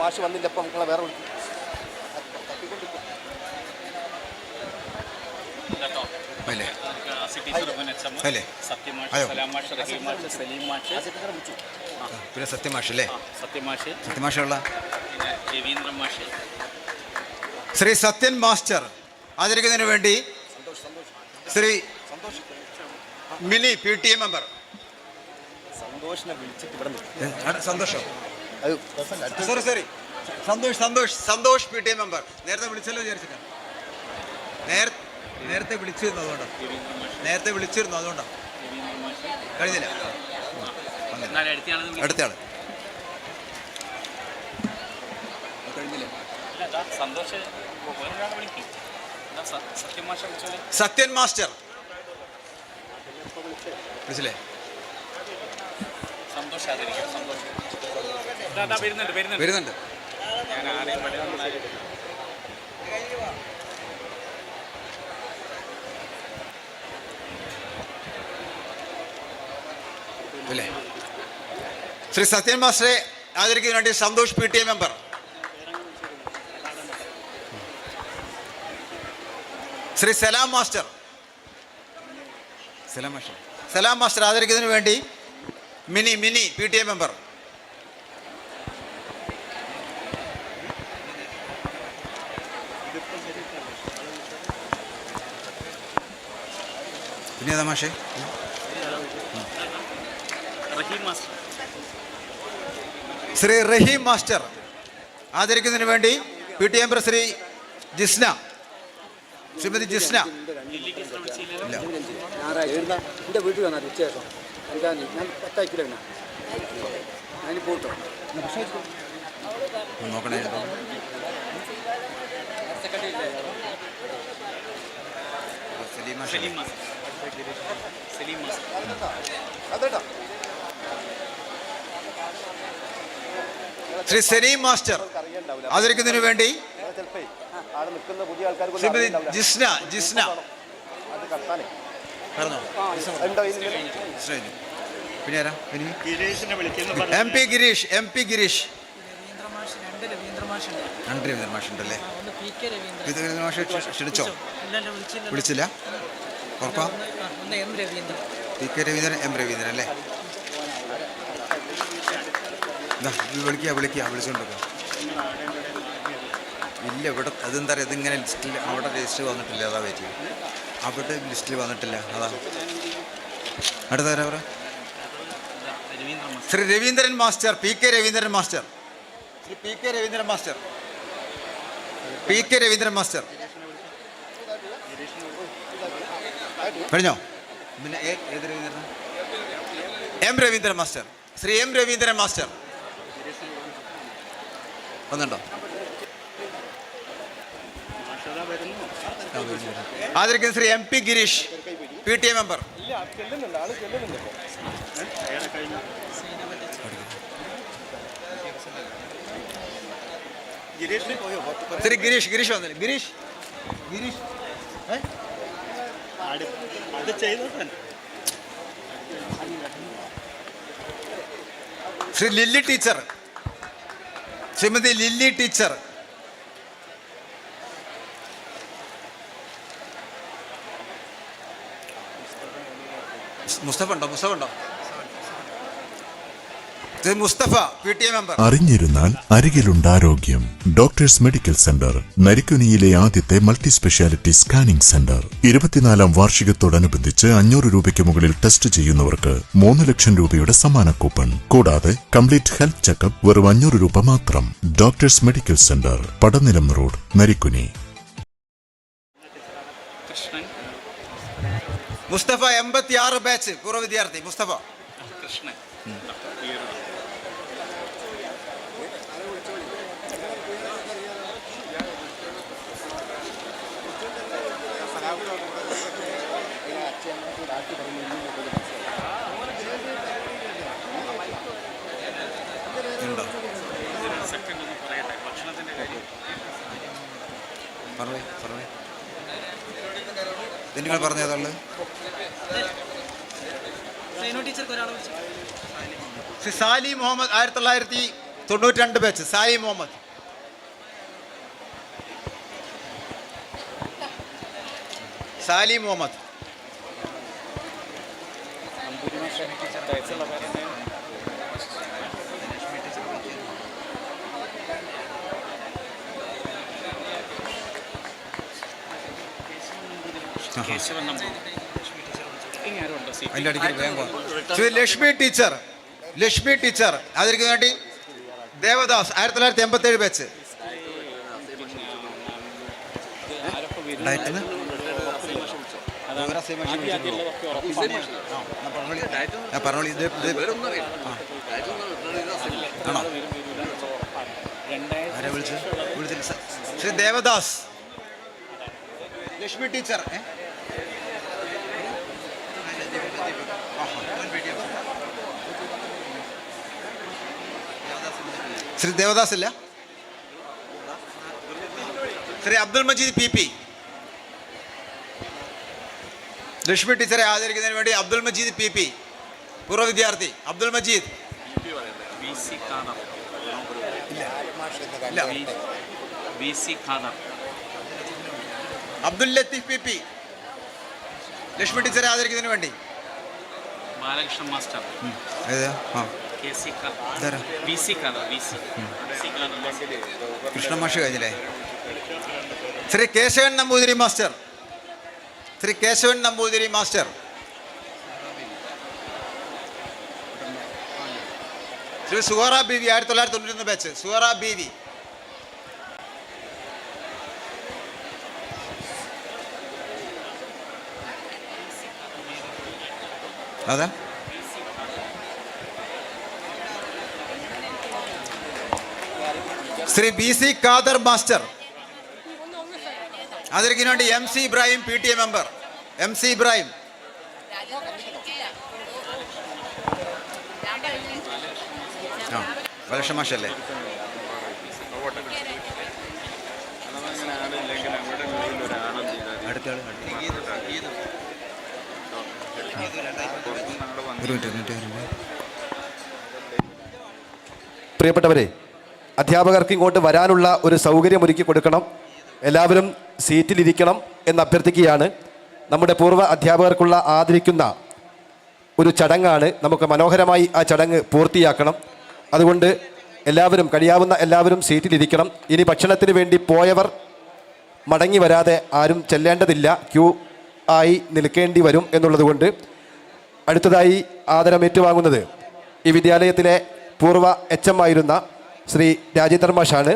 മാഷ് വന്നില്ല. ഇപ്പം നിങ്ങളെ വേറെ പിന്നെ സത്യമാഷല്ലേ? സത്യമാഷുള്ള ശ്രീ സത്യൻ മാസ്റ്റർ ആദരിക്കുന്നതിന് വേണ്ടി ശ്രീ മിനി PTA മെമ്പർ. സന്തോഷം സോറി സന്തോഷ് PTA മെമ്പർ. നേരത്തെ വിളിച്ചല്ലോ വിചാരിച്ചിട്ടാ. നേരത്തെ വിളിച്ചിരുന്നു അതുകൊണ്ടാണ് കഴിഞ്ഞില്ല. അടുത്തയാള് സത്യൻ മാസ്റ്റർ മനസ്സിലേ വരുന്നുണ്ട്. അല്ലേ ശ്രീ സത്യൻ മാസ്റ്ററെ ആദരിക്കുന്നതിന് വേണ്ടി Santhosh PTA member. Shri Salam master ആദരിക്കുന്നതിന് വേണ്ടി മിനി PTA മെമ്പർ. പിന്നെ തമാശേ ശ്രീ റഹീം മാസ്റ്റർ ആദരിക്കുന്നതിന് വേണ്ടി PTA മെമ്പർ ശ്രീ ശ്രീമതി ജിസ്ന. എൻ്റെ വീട്ടിൽ വന്നാൽ ഉച്ചശേഷം എന്താ ഞാൻ 10 കിലോ അതിന് പോട്ടോ നോക്കണേ. ശ്രീ സലീം മാസ്റ്റർ ആദരിക്കുന്നതിന് വേണ്ടി ആടെ നിൽക്കുന്ന പുതിയ ആൾക്കാർക്ക് ശ്രീമതി ജിസ്ന പറഞ്ഞോ. പിന്നെ ആരാ? MP ഗിരീഷ് രണ്ട് രവീന്ദ്ര മാഷുണ്ടല്ലേ? രവീന്ദ്ര മാഷ് ക്ഷണിച്ചോ? വിളിച്ചില്ല? ഉറപ്പാ? PK രവീന്ദ്രൻ M രവീന്ദ്രൻ അല്ലേ? വിളിച്ചോണ്ടോ? ഇല്ല ഇവിടെ അതെന്താ പറയുക, ഇതിങ്ങനെ ലിസ്റ്റിൽ അവിടെ രജിസ്റ്റർ വന്നിട്ടില്ല, അതാ വെയിറ്റ് അവിടെ ലിസ്റ്റിൽ വന്നിട്ടില്ല, അതാ. അടുത്താരാ പറ? Shri Raveendran master PK Raveendran master കഴിഞ്ഞോ? പിന്നെ ഏത് Raveendran? M Raveendran master. Shri M Raveendran master വന്നുണ്ടോ? ആദരിക്കുന്ന Shri MP Girish PTA member. Shri Girish വന്നില്ല. Girish Shri Lily teacher, Shrimati Lily teacher. Mustafa ഉണ്ടോ? Mustafa PTA member. അറിഞ്ഞിരുന്നാൽ അരികിലുണ്ടാരോഗ്യം. ഡോക്ടേഴ്സ് മെഡിക്കൽ സെന്റർ, നരിക്കുനിയിലെ ആദ്യത്തെ മൾട്ടി സ്പെഷ്യാലിറ്റി സ്കാനിംഗ് സെന്റർ. 24ാം വാർഷികത്തോടനുബന്ധിച്ച് 500 രൂപയ്ക്ക് മുകളിൽ ടെസ്റ്റ് ചെയ്യുന്നവർക്ക് 3 ലക്ഷം രൂപയുടെ സമ്മാന കൂപ്പൺ. കൂടാതെ കംപ്ലീറ്റ് ഹെൽത്ത് ചെക്കപ്പ് വെറും 500 രൂപ മാത്രം. Doctors medical centre, Padanilam road, Narikkuni. Mustafa 86 batch പൂർവ്വ വിദ്യാർത്ഥി. മുസ്തഫ ഉണ്ടോ? പറഞ്ഞേ നിങ്ങൾ പറഞ്ഞതുള്ളു. ശ്രീ സാലി മുഹമ്മദ് 1992 ബാച്ച്. സാലി മുഹമ്മദ് ശ്രീ ലക്ഷ്മി ടീച്ചർ അതിന് വേണ്ടി ദേവദാസ് 1987 ബാച്ച്. ശ്രീ ദേവദാസ് ലക്ഷ്മി ടീച്ചർ ശ്രീ ദേവദാസ് ഇല്ല, ശ്രീ അബ്ദുൽ മജീദ് പി പി. ലക്ഷ്മി ടീച്ചറെ ആദരിക്കുന്നതിന് വേണ്ടി അബ്ദുൽ മജീദ് പി പി, പൂർവ്വ വിദ്യാർത്ഥി. അബ്ദുൽ മജീദ് അബ്ദുൽ ലത്തീഫ് പി പി, ലക്ഷ്മി ടീച്ചറെ ആദരിക്കുന്നതിന് വേണ്ടി. ബാലകൃഷ്ണൻ മാസ്റ്റർ, കൃഷ്ണ മാഷ് കഴിഞ്ഞില്ലേ? Shri Keshavan Namboothiri master, Shri Keshavan Namboothiri master. Shri Suhara Beevi, 1991 batch, Suhara Beevi. അതാ Shri B C Khader master, അതിലേക്ക് വേണ്ടി M C Ibrahim P T A member. M C Ibrahim. Balakrishna മാഷല്ലേ? പ്രിയപ്പെട്ടവരെ, അധ്യാപകർക്ക് ഇങ്ങോട്ട് വരാനുള്ള ഒരു സൗകര്യം ഒരുക്കി കൊടുക്കണം. എല്ലാവരും സീറ്റിലിരിക്കണം എന്ന് അഭ്യർത്ഥിക്കുകയാണ്. നമ്മുടെ പൂർവ്വ അധ്യാപകർക്കുള്ള ആദരിക്കുന്ന ഒരു ചടങ്ങാണ്. നമുക്ക് മനോഹരമായി ആ ചടങ്ങ് പൂർത്തിയാക്കണം. അതുകൊണ്ട് എല്ലാവരും, കഴിയാവുന്ന എല്ലാവരും സീറ്റിലിരിക്കണം. ഇനി ഭക്ഷണത്തിന് വേണ്ടി പോയവർ മടങ്ങി വരാതെ ആരും ചെല്ലേണ്ടതില്ല, ക്യൂ ആയി നിൽക്കേണ്ടി വരും എന്നുള്ളതുകൊണ്ട്. അടുത്തതായി ആദരം ഏറ്റുവാങ്ങുന്നത് ഈ വിദ്യാലയത്തിലെ പൂർവ്വ HM ആയിരുന്ന ശ്രീ രാജേന്ദ്ര മാഷാണ്.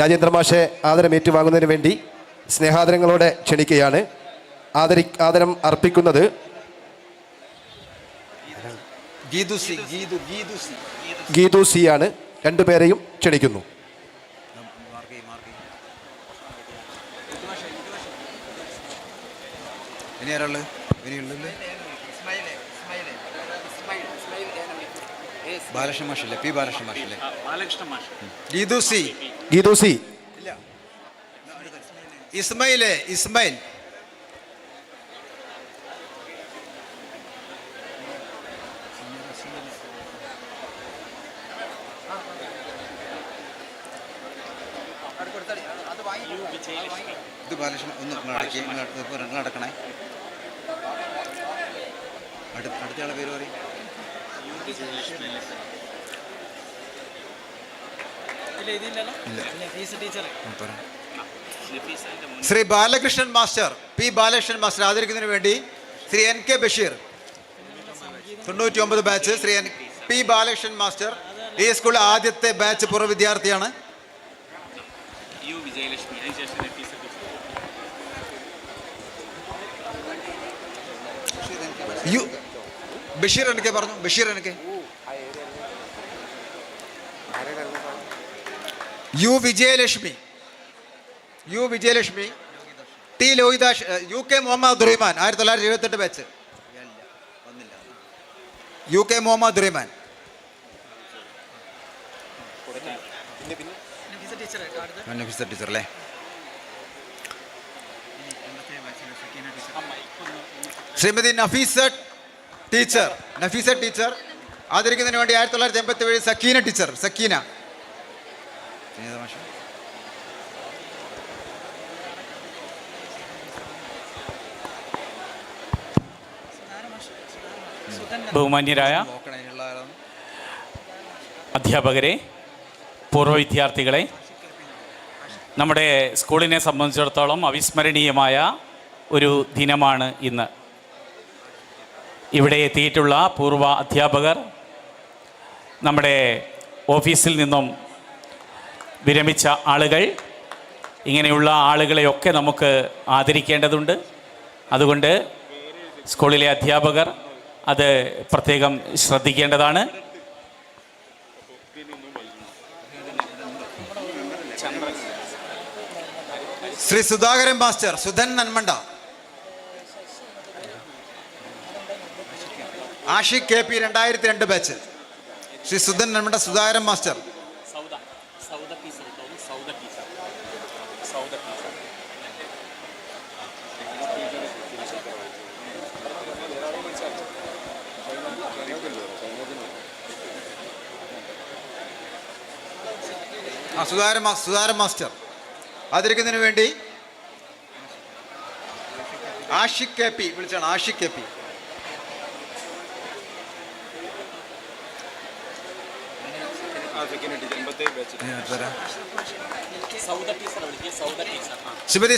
രാജേന്ദ്ര മാഷെ ആദരം ഏറ്റുവാങ്ങുന്നതിന് വേണ്ടി സ്നേഹാദരങ്ങളോടെ ക്ഷണിക്കുകയാണ്. ആദരം അർപ്പിക്കുന്നത് ഗീതു സി ആണ്. രണ്ടുപേരെയും ക്ഷണിക്കുന്നു. ബാലകൃഷ്ണ മാഷല്ലേ? പി ബാലകൃഷ്ണ മാഷല്ലേ? ബാലകൃഷ്ണൻ മാഷ്, ഗീതു സി. ഇസ്മയിലെ? ഇസ്മയിൽ. ഇത് ബാലകൃഷ്ണ ഒന്ന് നടക്കണേ. അടുത്തയാളെ പേര് പറയും. Shri Balakrishnan master, P Balakrishnan master ആദരിക്കുന്നതിന് വേണ്ടി Shri NK Basheer, 99 batch. Shri P Balakrishnan master ഈ സ്കൂളിലെ ആദ്യത്തെ ബാച്ച് പൂർവ്വ വിദ്യാർത്ഥിയാണ്. ബഷീർ NK പറഞ്ഞു. Basheer NK. U Vijayalakshmi, T Lohithash, UK Muhammad Rahman, 1978 batch. UK Muhammad Rahman. Teacher അല്ലേ? ശ്രീമതി നഫീസ ടീച്ചർ ആദരിക്കുന്നതിന് വേണ്ടി 1987 സക്കീന ടീച്ചർ. സക്കീന. ബഹുമാന്യരായ അധ്യാപകരെ, പൂർവ്വ വിദ്യാർത്ഥികളെ, നമ്മുടെ സ്കൂളിനെ സംബന്ധിച്ചിടത്തോളം അവിസ്മരണീയമായ ഒരു ദിനമാണ് ഇന്ന്. ഇവിടെ എത്തിയിട്ടുള്ള പൂർവ്വ അധ്യാപകർ, നമ്മുടെ ഓഫീസിൽ നിന്നും വിരമിച്ച ആളുകൾ, ഇങ്ങനെയുള്ള ആളുകളെയൊക്കെ നമുക്ക് ആദരിക്കേണ്ടതുണ്ട്. അതുകൊണ്ട് സ്കൂളിലെ അധ്യാപകർ അത് പ്രത്യേകം ശ്രദ്ധിക്കേണ്ടതാണ്. Shri Sudhakaran master, Sudhan Nanmanda. Ashiq KP 2002 batch. Shri Sudhan Nanmanda, Sudhakaran master. Sudhakaran master. ആദരിക്കുന്നതിന് വേണ്ടി ആഷിഖ് KP വിളിച്ചാണ്. ആഷിഖ് KP. ശ്രീമതി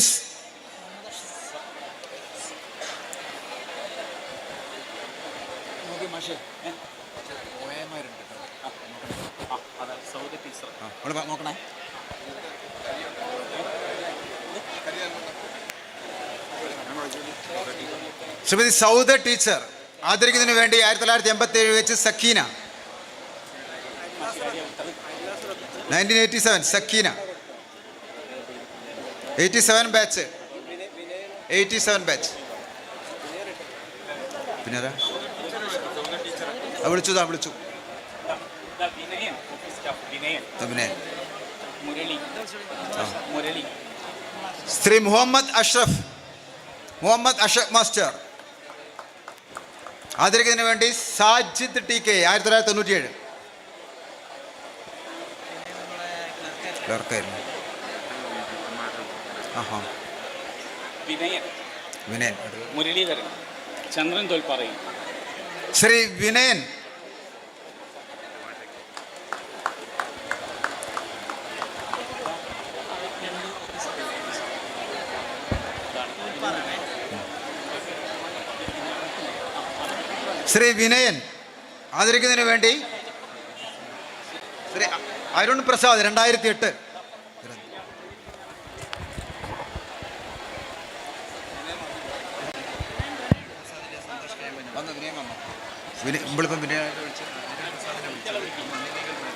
നോക്കണേ. ശ്രീമതി സൗദ ടീച്ചർ. ആദരിക്കുന്നതിന് വേണ്ടി 1987 വെച്ച് സക്കീന. 1987 സക്കീന. 87 ബാച്ച്. 87 ബാച്ച്. പിന്നെ വിളിച്ചു. ശ്രീ മുഹമ്മദ് അഷ്റഫ് മാസ്റ്റർ. ആദരിക്കുന്നതിന് വേണ്ടി സാജിദ് TK 1997. വിനയൻ. മുരളീധരൻ, ചന്ദ്രൻ തോൽപ്പാറയും. ശ്രീ വിനയൻ. ശ്രീ വിനയൻ. ആദരിക്കുന്നതിന് വേണ്ടി ശ്രീ അരുൺ പ്രസാദ് 2008.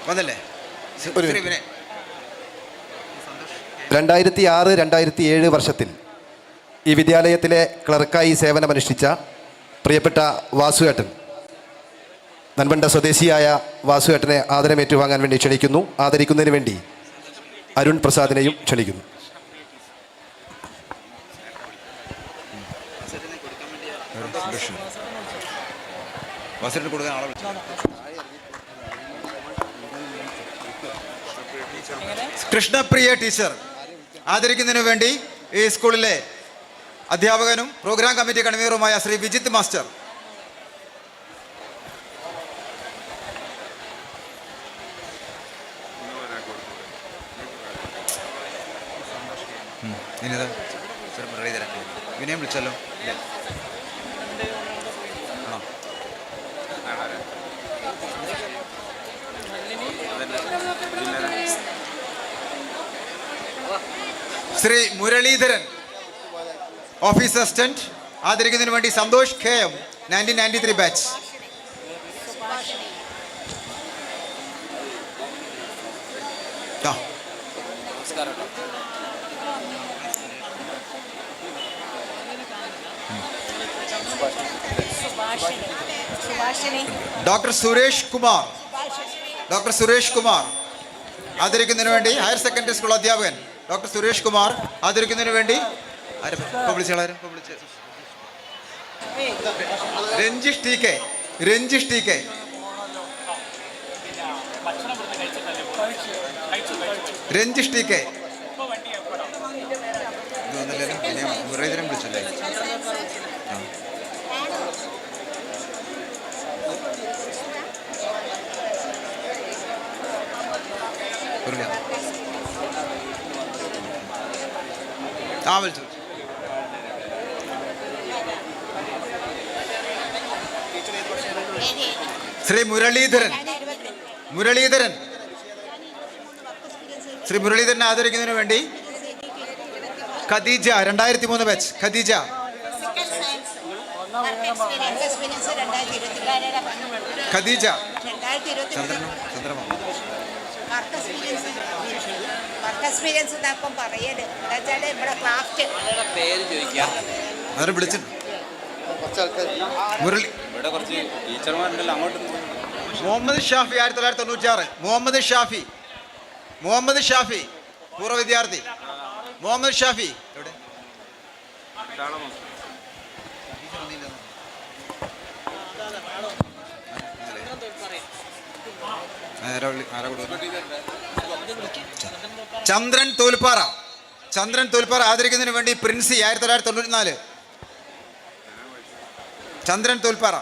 വന്നല്ലേ? 2006-2007 വർഷത്തിൽ ഈ വിദ്യാലയത്തിലെ ക്ലർക്കായി സേവനമനുഷ്ഠിച്ച പ്രിയപ്പെട്ട വാസുവേട്ടൻ, നന്മണ്ട സ്വദേശിയായ വാസുവേട്ടനെ ആദരമേറ്റുവാങ്ങാൻ വേണ്ടി ക്ഷണിക്കുന്നു. ആദരിക്കുന്നതിന് വേണ്ടി അരുൺ പ്രസാദിനെയും ക്ഷണിക്കുന്നു. കൃഷ്ണപ്രിയ ടീച്ചർ. ആദരിക്കുന്നതിന് വേണ്ടി ഈ സ്കൂളിലെ അധ്യാപകനും പ്രോഗ്രാം കമ്മിറ്റി കൺവീനറുമായ ശ്രീ വിജിത്ത് മാസ്റ്റർ. വിനയം വിളിച്ചല്ലോ. Shri Muraleedharan, office assistant. ആദരിക്കുന്നതിന് വേണ്ടി Santhosh KM 1993 batch. Doctor Suresh Kumar. ആദരിക്കുന്നതിന് വേണ്ടി ഹയർ സെക്കൻഡറി സ്കൂൾ അധ്യാപകൻ ഡോക്ടർ സുരേഷ് കുമാർ. ആദരിക്കുന്നതിന് വേണ്ടി രഞ്ജിഷ് TK. മുരളീധരൻ വിളിച്ചല്ലേ? വിളിച്ചു. ശ്രീ മുരളീധരൻ. ശ്രീ മുരളീധരനെ ആദരിക്കുന്നതിന് വേണ്ടി ഖദീജ 2003 ബാച്ച്. ഖദീജ. എക്സ്പീരിയൻസ് ഇതാപ്പം പറയല് എന്താ വെച്ചാൽ ഇവിടെ ക്രാഫ്റ്റ് പേര് ചോദിക്കാം. അവരെ വിളിച്ചിട്ടുണ്ട് മുരളി ഇവിടെ കുറച്ച് ടീച്ചർമാരുണ്ടല്ലോ, അങ്ങോട്ട് മുഹമ്മദ് ഷാഫി 1996. മുഹമ്മദ് ഷാഫി പൂർവ്വ വിദ്യാർത്ഥി മുഹമ്മദ് ഷാഫി എവിടെ? ചന്ദ്രൻ തോൽപ്പാറ ആദരിക്കുന്നതിന് വേണ്ടി പ്രിൻസി 1994. ചന്ദ്രൻ തോൽപ്പാറ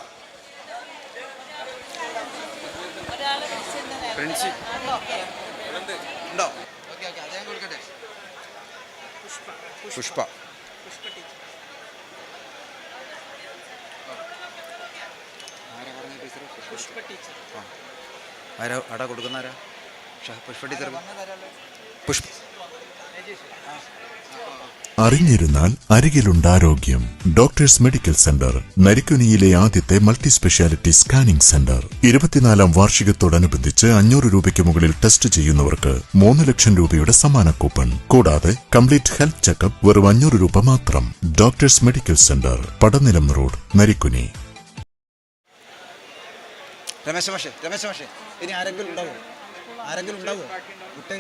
പ്രിൻസി ഉണ്ടോ? പുഷ്പ ആരാ അടാ കൊടുക്കുന്ന ആരാ? പുഷ്പ ടീച്ചർ. പുഷ്പ അറിഞ്ഞിരുന്നാൽ അരികിലുണ്ടാരോഗ്യം. ഡോക്ടേഴ്സ് മെഡിക്കൽ സെന്റർ, നരിക്കുനിയിലെ ആദ്യത്തെ മൾട്ടി സ്പെഷ്യാലിറ്റി സ്കാനിംഗ് സെന്റർ. 24ാം വാർഷികത്തോടനുബന്ധിച്ച് 500 രൂപയ്ക്ക് മുകളിൽ ടെസ്റ്റ് ചെയ്യുന്നവർക്ക് 3 ലക്ഷം രൂപയുടെ സമ്മാന കൂപ്പൺ. കൂടാതെ കംപ്ലീറ്റ് ഹെൽത്ത് ചെക്കപ്പ് വെറും 500 രൂപ മാത്രം. Doctors medical centre, Padanilam road, Narikkuni. Ramesh മാഷേ ഇനി ആരെങ്കിലും ഉണ്ടാവോ? വിട്ട്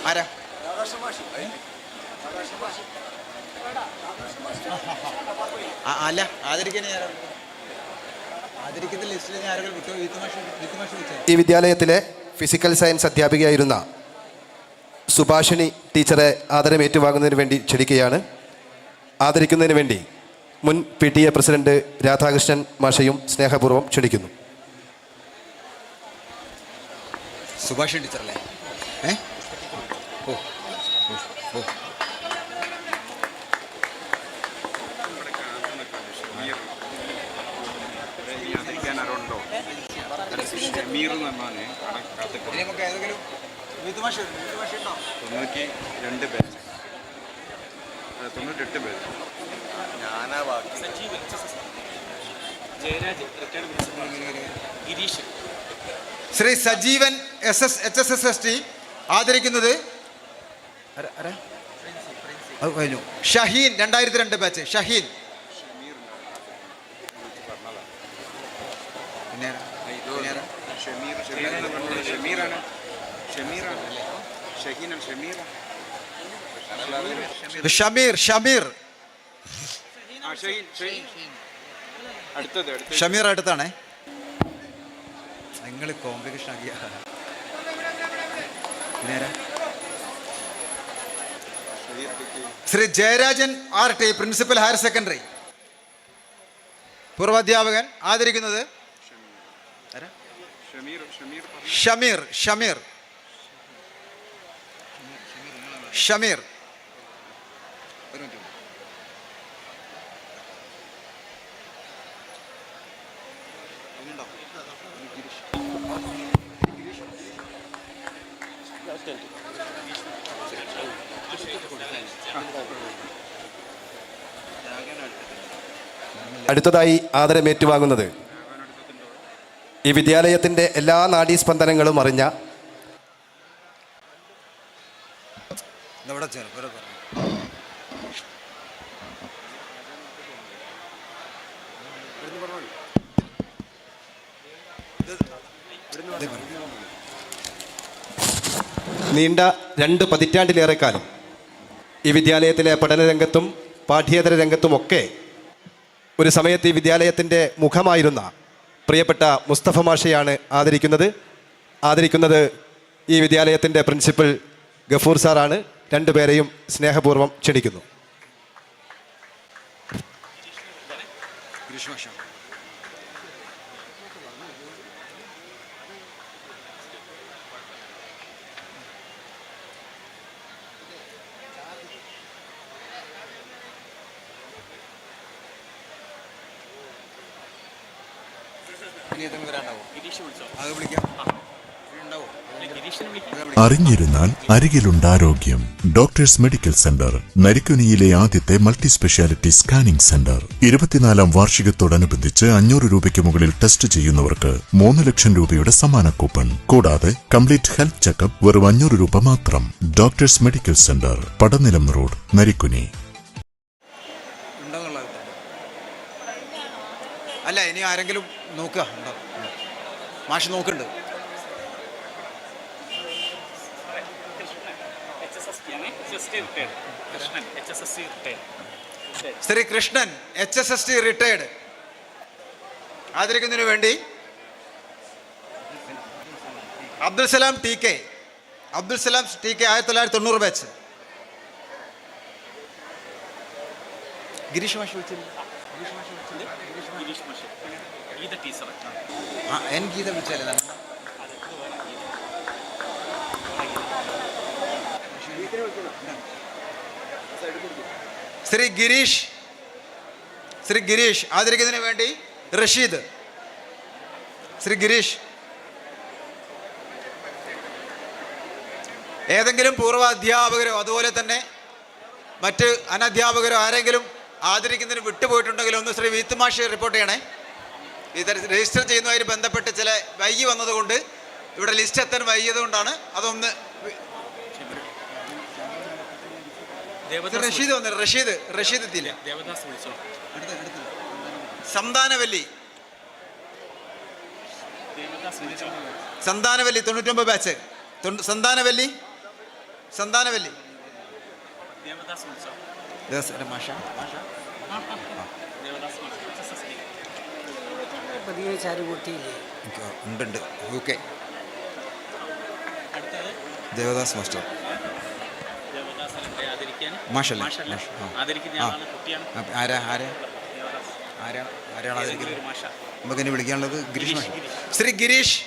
ആരാ? അല്ല ആദരിക്കുന്ന ലിസ്റ്റിൽ ആരെങ്കിലും വിട്ടോ? ഈ വിദ്യാലയത്തിലെ ഫിസിക്കൽ സയൻസ് അധ്യാപികയായിരുന്ന സുഭാഷിണി ടീച്ചറെ ആദരം ഏറ്റുവാങ്ങുന്നതിന് വേണ്ടി ക്ഷണിക്കുകയാണ്. ആദരിക്കുന്നതിന് വേണ്ടി മുൻ PTA പ്രസിഡന്റ് രാധാകൃഷ്ണൻ മാഷയും സ്നേഹപൂർവ്വം ക്ഷണിക്കുന്നു. സുഭാഷിണി ടീച്ചറല്ലേ? ഓ നമുക്ക് ഏതെങ്കിലും 92 ബാച്ച് 98 ബാച്ച് ഞാനാ ബാക്കി. ശ്രീ സജീവൻ HSSST ആദരിക്കുന്നത് കഴിഞ്ഞു. ഷഹീൻ 2002 ബാച്ച്. ഷഹീൻ ഷമീർ അടുത്താണേ. നിങ്ങൾ കോംപ്ലിക്കേഷൻ ആക്കിയ Shri Jayarajan RT principal higher secondary പൂർവാധ്യാപകൻ ആദരിക്കുന്നത് ഷമീർ അടുത്തതായി ആദരം ഏറ്റുവാങ്ങുന്നത് ഈ വിദ്യാലയത്തിൻ്റെ എല്ലാ നാഡീസ്പന്ദനങ്ങളും അറിഞ്ഞ നീണ്ട 2 പതിറ്റാണ്ടിലേറെ കാലം ഈ വിദ്യാലയത്തിലെ പഠനരംഗത്തും പാഠ്യേതര രംഗത്തുമൊക്കെ ഒരു സമയത്ത് ഈ വിദ്യാലയത്തിൻ്റെ മുഖമായിരുന്ന പ്രിയപ്പെട്ട മുസ്തഫ മാഷയാണ് ആദരിക്കുന്നത് ഈ വിദ്യാലയത്തിൻ്റെ പ്രിൻസിപ്പൽ ഗഫൂർ സാറാണ്. രണ്ടുപേരെയും സ്നേഹപൂർവ്വം ക്ഷണിക്കുന്നു. ഇനി ഏതെങ്കിലും വരാണ്ടാവോ? അത് വിളിക്കാം. ഉണ്ടാവോ? അറിഞ്ഞിരുന്നാൽ അരികിലുണ്ടാരോഗ്യം. ഡോക്ടേഴ്സ് മെഡിക്കൽ സെന്റർ, നരിക്കുനിയിലെ ആദ്യത്തെ മൾട്ടി സ്പെഷ്യാലിറ്റി സ്കാനിംഗ് സെന്റർ. 24ാം വാർഷികത്തോടനുബന്ധിച്ച് 500 രൂപയ്ക്ക് മുകളിൽ ടെസ്റ്റ് ചെയ്യുന്നവർക്ക് 3 ലക്ഷം രൂപയുടെ സമ്മാന കൂപ്പൺ. കൂടാതെ കംപ്ലീറ്റ് ഹെൽത്ത് ചെക്കപ്പ് വെറും 500 രൂപ മാത്രം. Doctors medical centre, Padanilam road, Narikkuni. അല്ല, ഇനി ആരെങ്കിലും നോക്കുക ഉണ്ടോ? മാഷ് നോക്കുന്നുണ്ട്. ശ്രീ കൃഷ്ണൻ HSST റിട്ടയർഡ് ആദരിക്കുന്നതിന് വേണ്ടി Abdul Salam T K 1990 batch. Girish മാഷ് വിളിച്ചില്ല. ഗീത വിളിച്ചല്ലേ? ശ്രീ ഗിരീഷ് ആദരിക്കുന്നതിന് വേണ്ടി റഷീദ്. ശ്രീ ഗിരീഷ്, ഏതെങ്കിലും പൂർവ്വ അധ്യാപകരോ അതുപോലെ തന്നെ മറ്റ് അനധ്യാപകരോ ആരെങ്കിലും ആദരിക്കുന്നതിന് വിട്ടുപോയിട്ടുണ്ടെങ്കിൽ ഒന്ന് ശ്രീ വീത്തുമാഷി റിപ്പോർട്ട് ചെയ്യണേ. ഇത് രജിസ്റ്റർ ചെയ്യുന്നതുമായി ബന്ധപ്പെട്ട് ചില വൈകി വന്നതുകൊണ്ട്, ഇവിടെ ലിസ്റ്റ് എത്താൻ വൈകിയത് കൊണ്ടാണ്. അതൊന്ന് റഷീദ് വന്നു. റഷീദ് എത്തിയില്ല. സന്താനവല്ലി 99 ബാച്ച്. സന്താനവല്ലി ഉണ്ട്. ഓക്കെ, ദേവദാസ് മാസ്റ്റർ മാഷല്ലേ? ആരാണ് നമുക്ക് ഇനി വിളിക്കാനുള്ളത്? ശ്രീ ഗിരീഷ്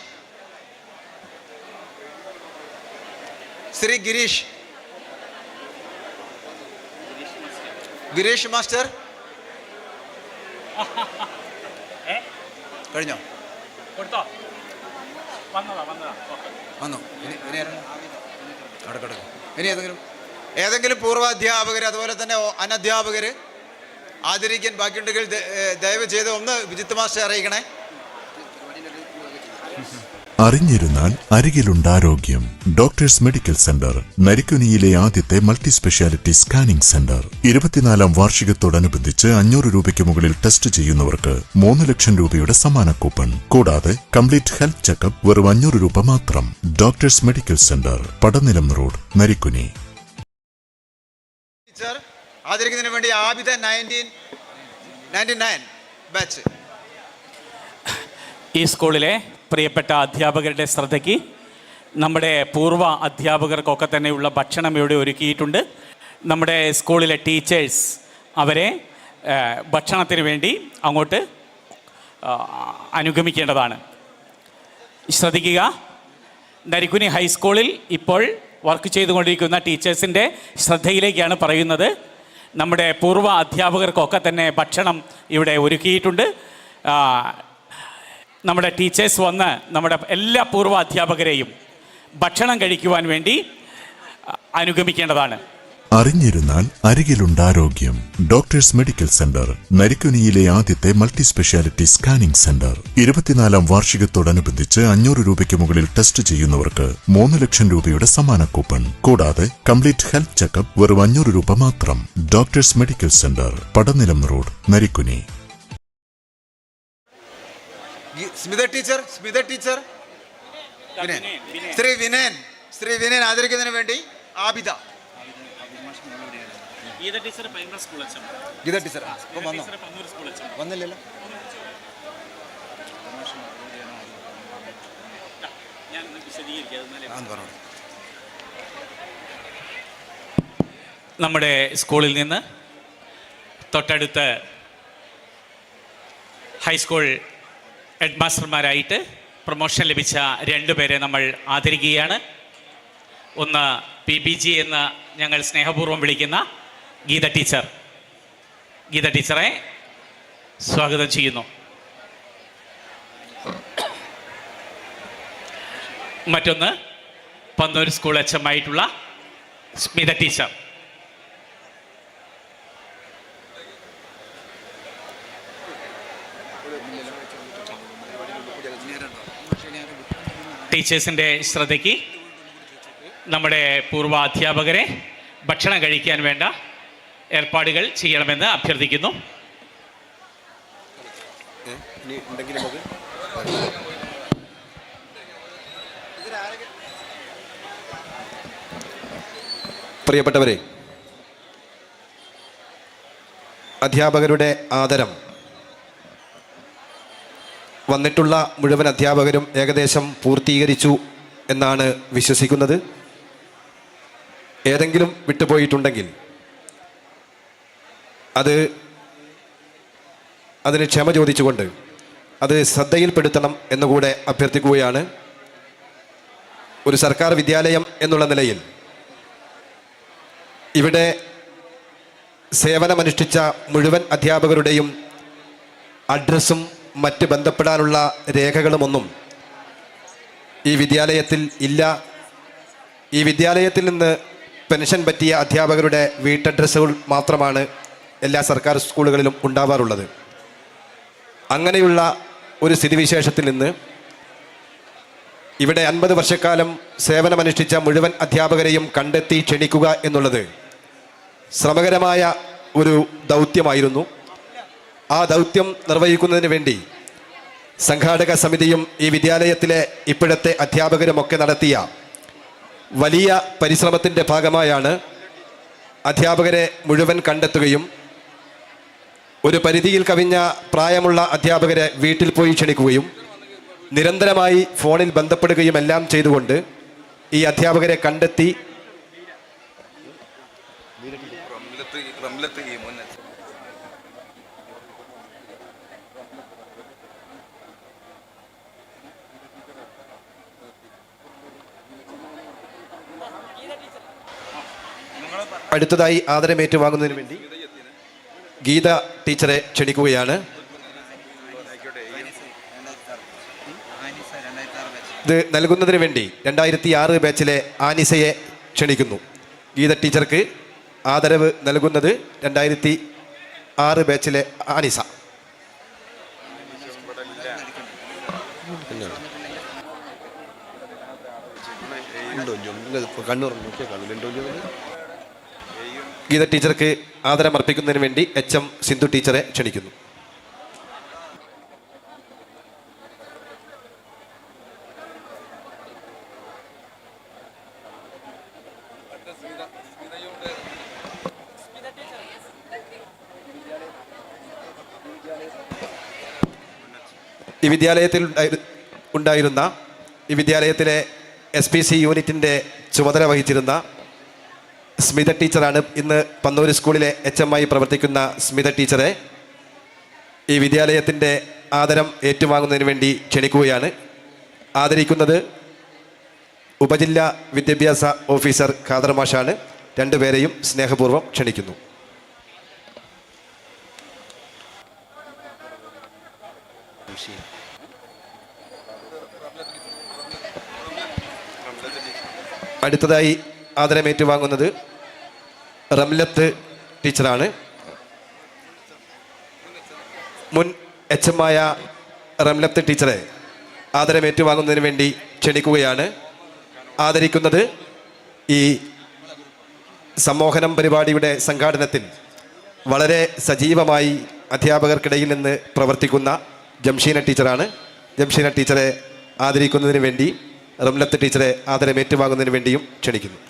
മാസ്റ്റർ കഴിഞ്ഞോ? വന്നു. ഇനി ഏതെങ്കിലും പൂർവ്വ അധ്യാപകർ അതുപോലെ തന്നെ അനധ്യാപകർ ആദരിക്കാൻ ബാക്കിയുണ്ടെങ്കിൽ ദയവ് ചെയ്ത് ഒന്ന് വിജിത്ത് മാസ്റ്റർ അറിയിക്കണേ. അറിഞ്ഞിരുന്നാൽ അരികിലുണ്ടാരോഗ്യം. ഡോക്ടേഴ്സ് മെഡിക്കൽ സെന്റർ, നരിക്കുനിയിലെ ആദ്യത്തെ മൾട്ടി സ്പെഷ്യാലിറ്റി സ്കാനിംഗ് സെന്റർ. 24ാം വാർഷികത്തോടനുബന്ധിച്ച് 500 രൂപയ്ക്ക് മുകളിൽ ടെസ്റ്റ് ചെയ്യുന്നവർക്ക് 3 ലക്ഷം രൂപയുടെ സമ്മാന കൂപ്പൺ. കൂടാതെ കംപ്ലീറ്റ് ഹെൽത്ത് ചെക്കപ്പ് വെറും 500 രൂപ മാത്രം. Doctors medical centre, Padanilam road, Narikkuni. ആദരിക്കുന്നതിന് വേണ്ടി ആബിദ 1999 ബാച്ച്. ഈ സ്കൂളിലെ പ്രിയപ്പെട്ട അധ്യാപകരുടെ ശ്രദ്ധയ്ക്ക്, നമ്മുടെ പൂർവ്വ അധ്യാപകർക്കൊക്കെ തന്നെയുള്ള ഭക്ഷണം ഇവിടെ ഒരുക്കിയിട്ടുണ്ട്. നമ്മുടെ സ്കൂളിലെ ടീച്ചേഴ്സ് അവരെ ഭക്ഷണത്തിന് വേണ്ടി അങ്ങോട്ട് അനുഗമിക്കേണ്ടതാണ്. ശ്രദ്ധിക്കുക, നരിക്കുനി ഹൈസ്കൂളിൽ ഇപ്പോൾ വർക്ക് ചെയ്തുകൊണ്ടിരിക്കുന്ന ടീച്ചേഴ്സിൻ്റെ ശ്രദ്ധയിലേക്കാണ് പറയുന്നത്. നമ്മുടെ പൂർവ്വ അധ്യാപകർക്കൊക്കെ തന്നെ ഭക്ഷണം ഇവിടെ ഒരുക്കിയിട്ടുണ്ട്. നമ്മുടെ ടീച്ചേഴ്സ് വന്ന് നമ്മുടെ എല്ലാ പൂർവ്വ അധ്യാപകരെയും ഭക്ഷണം കഴിക്കുവാൻ വേണ്ടി അനുഗമിക്കേണ്ടതാണ്. അറിഞ്ഞിരുന്നാൽ അരികിലുണ്ടാരോഗ്യം. ഡോക്ടേഴ്സ് മെഡിക്കൽ സെന്റർ, നരിക്കുനിയിലെ ആദ്യത്തെ മൾട്ടി സ്പെഷ്യാലിറ്റി സ്കാനിംഗ് സെന്റർ. 24ാം വാർഷികത്തോടനുബന്ധിച്ച് 500 രൂപയ്ക്ക് മുകളിൽ ടെസ്റ്റ് ചെയ്യുന്നവർക്ക് 3 ലക്ഷം രൂപയുടെ സമ്മാന കൂപ്പൺ. കൂടാതെ കംപ്ലീറ്റ് ഹെൽത്ത് ചെക്കപ്പ് വെറും 500 രൂപ മാത്രം. Doctors medical centre, Padanilam road, Narikkuni. Smitha teacher Shri Vinayan ആദരിക്കുന്നതിന് വേണ്ടി ആബിദ. ഗീത ടീച്ചർ ഇപ്പം വന്നില്ലല്ലോ. നമ്മുടെ സ്കൂളിൽ നിന്ന് തൊട്ടടുത്ത് ഹൈസ്കൂൾ ഹെഡ് മാസ്റ്റർമാരായിട്ട് പ്രൊമോഷൻ ലഭിച്ച 2 പേരെ നമ്മൾ ആദരിക്കുകയാണ്. ഒന്ന് PBG എന്ന് ഞങ്ങൾ സ്നേഹപൂർവ്വം വിളിക്കുന്ന ഗീത ടീച്ചറെ സ്വാഗതം ചെയ്യുന്നു. മറ്റൊന്ന് പന്നൂർ സ്കൂൾ HM ആയിട്ടുള്ള സ്മിത ടീച്ചർ. ടീച്ചേഴ്സിൻ്റെ ശ്രദ്ധയ്ക്ക് നമ്മുടെ പൂർവ്വ അധ്യാപകരെ ഭക്ഷണം കഴിക്കാൻ വേണ്ട ഏർപ്പാടുകൾ ചെയ്യണമെന്ന് അഭ്യർത്ഥിക്കുന്നു. പ്രിയപ്പെട്ടവരെ, അധ്യാപകരുടെ ആദരം വന്നിട്ടുള്ള മുഴുവൻ അധ്യാപകരും ഏകദേശം പൂർത്തീകരിച്ചു എന്നാണ് വിശ്വസിക്കുന്നത്. ഏതെങ്കിലും വിട്ടുപോയിട്ടുണ്ടെങ്കിൽ അതിന് ക്ഷമ ചോദിച്ചുകൊണ്ട് അത് ശ്രദ്ധയിൽപ്പെടുത്തണം എന്നുകൂടെ അഭ്യർത്ഥിക്കുകയാണ്. ഒരു സർക്കാർ വിദ്യാലയം എന്നുള്ള നിലയിൽ ഇവിടെ സേവനമനുഷ്ഠിച്ച മുഴുവൻ അധ്യാപകരുടെയും അഡ്രസ്സും മറ്റ് ബന്ധപ്പെടാനുള്ള രേഖകളുമൊന്നും ഈ വിദ്യാലയത്തിൽ ഇല്ല. ഈ വിദ്യാലയത്തിൽ നിന്ന് പെൻഷൻ പറ്റിയ അധ്യാപകരുടെ വീട്ടഡ്രസ്സുകൾ മാത്രമാണ് എല്ലാ സർക്കാർ സ്കൂളുകളിലും ഉണ്ടാവാറുള്ളത്. അങ്ങനെയുള്ള ഒരു സ്ഥിതിവിശേഷത്തിൽ നിന്ന് ഇവിടെ 50 വർഷക്കാലം സേവനമനുഷ്ഠിച്ച മുഴുവൻ അധ്യാപകരെയും കണ്ടെത്തി ക്ഷണിക്കുക എന്നുള്ളത് ശ്രമകരമായ ഒരു ദൗത്യമായിരുന്നു. ആ ദൗത്യം നിർവഹിക്കുന്നതിന് വേണ്ടി സംഘാടക സമിതിയും ഈ വിദ്യാലയത്തിലെ ഇപ്പോഴത്തെ അധ്യാപകരുമൊക്കെ നടത്തിയ വലിയ പരിശ്രമത്തിൻ്റെ ഭാഗമായാണ് അധ്യാപകരെ മുഴുവൻ കണ്ടെത്തുകയും ഒരു പരിധിയിൽ കവിഞ്ഞ പ്രായമുള്ള അധ്യാപകരെ വീട്ടിൽ പോയി ക്ഷണിക്കുകയും നിരന്തരമായി ഫോണിൽ ബന്ധപ്പെടുകയും എല്ലാം ചെയ്തുകൊണ്ട് ഈ അധ്യാപകരെ കണ്ടെത്തി അടുത്തതായി ആദരമേറ്റുവാങ്ങുന്നതിന് വേണ്ടി ഗീത ടീച്ചറെ ക്ഷണിക്കുകയാണ്. ഇത് നൽകുന്നതിന് വേണ്ടി 2006 ബാച്ചിലെ ആനിസയെ ക്ഷണിക്കുന്നു. ഗീത ടീച്ചർക്ക് ആദരവ് നൽകുന്നത് 2006 ബാച്ചിലെ ആനിസ. ഗീത ടീച്ചർക്ക് ആദരമർപ്പിക്കുന്നതിന് വേണ്ടി HM സിന്ധു ടീച്ചറെ ക്ഷണിക്കുന്നു. ഈ വിദ്യാലയത്തിൽ ഉണ്ടായിരുന്ന ഈ വിദ്യാലയത്തിലെ SPC യൂണിറ്റിൻ്റെ ചുമതല വഹിച്ചിരുന്ന സ്മിത ടീച്ചറാണ്. ഇന്ന് പന്നൂർ സ്കൂളിലെ HM ആയി പ്രവർത്തിക്കുന്ന സ്മിത ടീച്ചറെ ഈ വിദ്യാലയത്തിൻ്റെ ആദരം ഏറ്റുവാങ്ങുന്നതിന് വേണ്ടി ക്ഷണിക്കുകയാണ്. ആദരിക്കുന്നത് ഉപജില്ലാ വിദ്യാഭ്യാസ ഓഫീസർ ഖാദർ മാഷാണ്. രണ്ടുപേരെയും സ്നേഹപൂർവ്വം ക്ഷണിക്കുന്നു. അടുത്തതായി ആദരമേറ്റുവാങ്ങുന്നത് റംലത്ത് ടീച്ചറാണ്. മുൻ HM ആയ റംലത്ത് ടീച്ചറെ ആദരമേറ്റുവാങ്ങുന്നതിന് വേണ്ടി ക്ഷണിക്കുകയാണ്. ആദരിക്കുന്നത് ഈ സമ്മോഹനം പരിപാടിയുടെ സംഘാടനത്തിൽ വളരെ സജീവമായി അധ്യാപകർക്കിടയിൽ നിന്ന് പ്രവർത്തിക്കുന്ന ജംഷീന ടീച്ചറാണ്. ജംഷീന ടീച്ചറെ ആദരിക്കുന്നതിന് വേണ്ടി റംലത്ത് ടീച്ചറെ ആദരമേറ്റുവാങ്ങുന്നതിന് വേണ്ടിയും ക്ഷണിക്കുന്നു.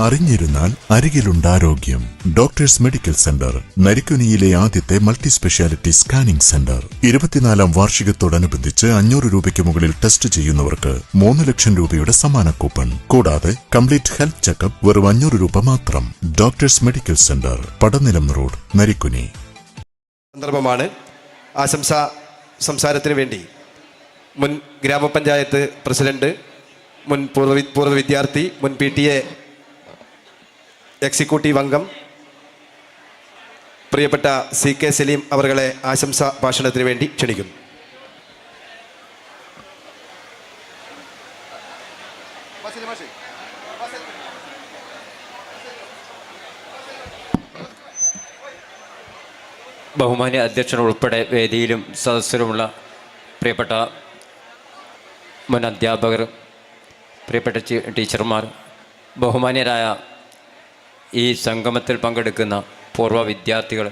അറിഞ്ഞിരുന്നാൽ അരികിലുണ്ടാരോഗ്യം. ഡോക്ടേഴ്സ് മെഡിക്കൽ സെന്റർ, നരിക്കുനിയിലെ ആദ്യത്തെ മൾട്ടി സ്പെഷ്യാലിറ്റി സ്കാനിംഗ് സെന്റർ. 24ാം വാർഷികത്തോടനുബന്ധിച്ച് 500 രൂപയ്ക്ക് മുകളിൽ ടെസ്റ്റ് ചെയ്യുന്നവർക്ക് 3 ലക്ഷം രൂപയുടെ സമ്മാന കൂപ്പൺ. കൂടാതെ കംപ്ലീറ്റ് ഹെൽത്ത് ചെക്കപ്പ് വെറും 500 രൂപ മാത്രം. Doctors medical centre, Padanilam road, Narikkuni. സന്ദർഭമാണ്. ആശംസാ സംസാരത്തിന് വേണ്ടി മുൻ ഗ്രാമപഞ്ചായത്ത് പ്രസിഡന്റ്, മുൻ പൂർവ്വ വിദ്യാർത്ഥി, മുൻ PTA എക്സിക്യൂട്ടീവ് അംഗം പ്രിയപ്പെട്ട CK സലീം അവരുടെ ആശംസാ ഭാഷണത്തിന് വേണ്ടി ക്ഷണിക്കുന്നു. ബഹുമാന്യ അധ്യക്ഷൻ ഉൾപ്പെടെ വേദിയിലും സദസ്സിലുമുള്ള പ്രിയപ്പെട്ട മുൻ അധ്യാപകർ, പ്രിയപ്പെട്ട ടീച്ചർമാർ, ബഹുമാന്യരായ ഈ സംഗമത്തിൽ പങ്കെടുക്കുന്ന പൂർവ്വ വിദ്യാർത്ഥികൾ,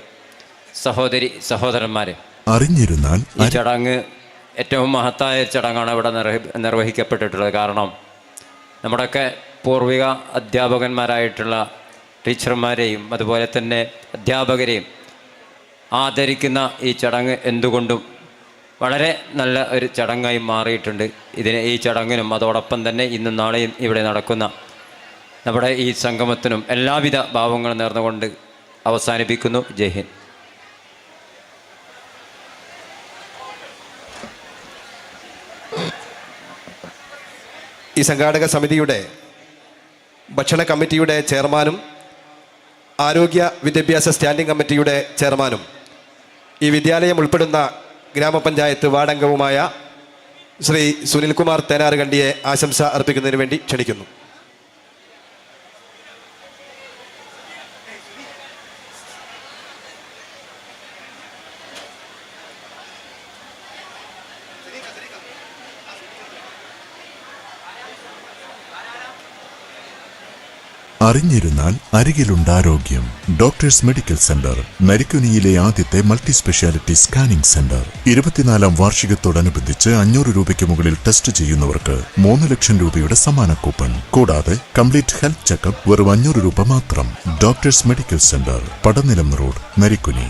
സഹോദരന്മാരെ, അറിഞ്ഞിരുന്നാൽ ഈ ചടങ്ങ് ഏറ്റവും മഹത്തായ ചടങ്ങാണ് ഇവിടെ നിർവഹിക്കപ്പെട്ടിട്ടുള്ളത്. കാരണം നമ്മുടെയൊക്കെ പൂർവിക അധ്യാപകന്മാരായിട്ടുള്ള ടീച്ചർമാരെയും അതുപോലെ തന്നെ അധ്യാപകരെയും ആദരിക്കുന്ന ഈ ചടങ്ങ് എന്തുകൊണ്ടും വളരെ നല്ല ഒരു ചടങ്ങായി മാറിയിട്ടുണ്ട്. ഈ ചടങ്ങിനും അതോടൊപ്പം തന്നെ ഇന്നും നാളെയും ഇവിടെ നടക്കുന്ന നമ്മുടെ ഈ സംഗമത്തിനും എല്ലാവിധ ഭാവങ്ങളും നേർന്നുകൊണ്ട് അവസാനിപ്പിക്കുന്നു. ജയ് ഹിന്ദ്. ഈ സംഘാടക സമിതിയുടെ ഭക്ഷണ കമ്മിറ്റിയുടെ ചെയർമാനും ആരോഗ്യ വിദ്യാഭ്യാസ സ്റ്റാൻഡിംഗ് കമ്മിറ്റിയുടെ ചെയർമാനും ഈ വിദ്യാലയം ഉൾപ്പെടുന്ന ഗ്രാമപഞ്ചായത്ത് വാർഡംഗവുമായ ശ്രീ സുനിൽകുമാർ തേനാറുകണ്ടിയെ ആശംസ അർപ്പിക്കുന്നതിന് വേണ്ടി ക്ഷണിക്കുന്നു. അറിഞ്ഞിരുന്നാൽ അരികിലുണ്ടാരോഗ്യം. ഡോക്ടേഴ്സ് മെഡിക്കൽ സെന്റർ, നരിക്കുനിയിലെ ആദ്യത്തെ മൾട്ടി സ്പെഷ്യാലിറ്റി സ്കാനിംഗ് സെന്റർ. 24ാം വാർഷികത്തോടനുബന്ധിച്ച് 500 രൂപയ്ക്ക് മുകളിൽ ടെസ്റ്റ് ചെയ്യുന്നവർക്ക് 3 ലക്ഷം രൂപയുടെ സമ്മാന കൂപ്പൺ. കൂടാതെ കംപ്ലീറ്റ് ഹെൽത്ത് ചെക്കപ്പ് വെറും 500 രൂപ മാത്രം. Doctors medical centre, Padanilam road, Narikkuni.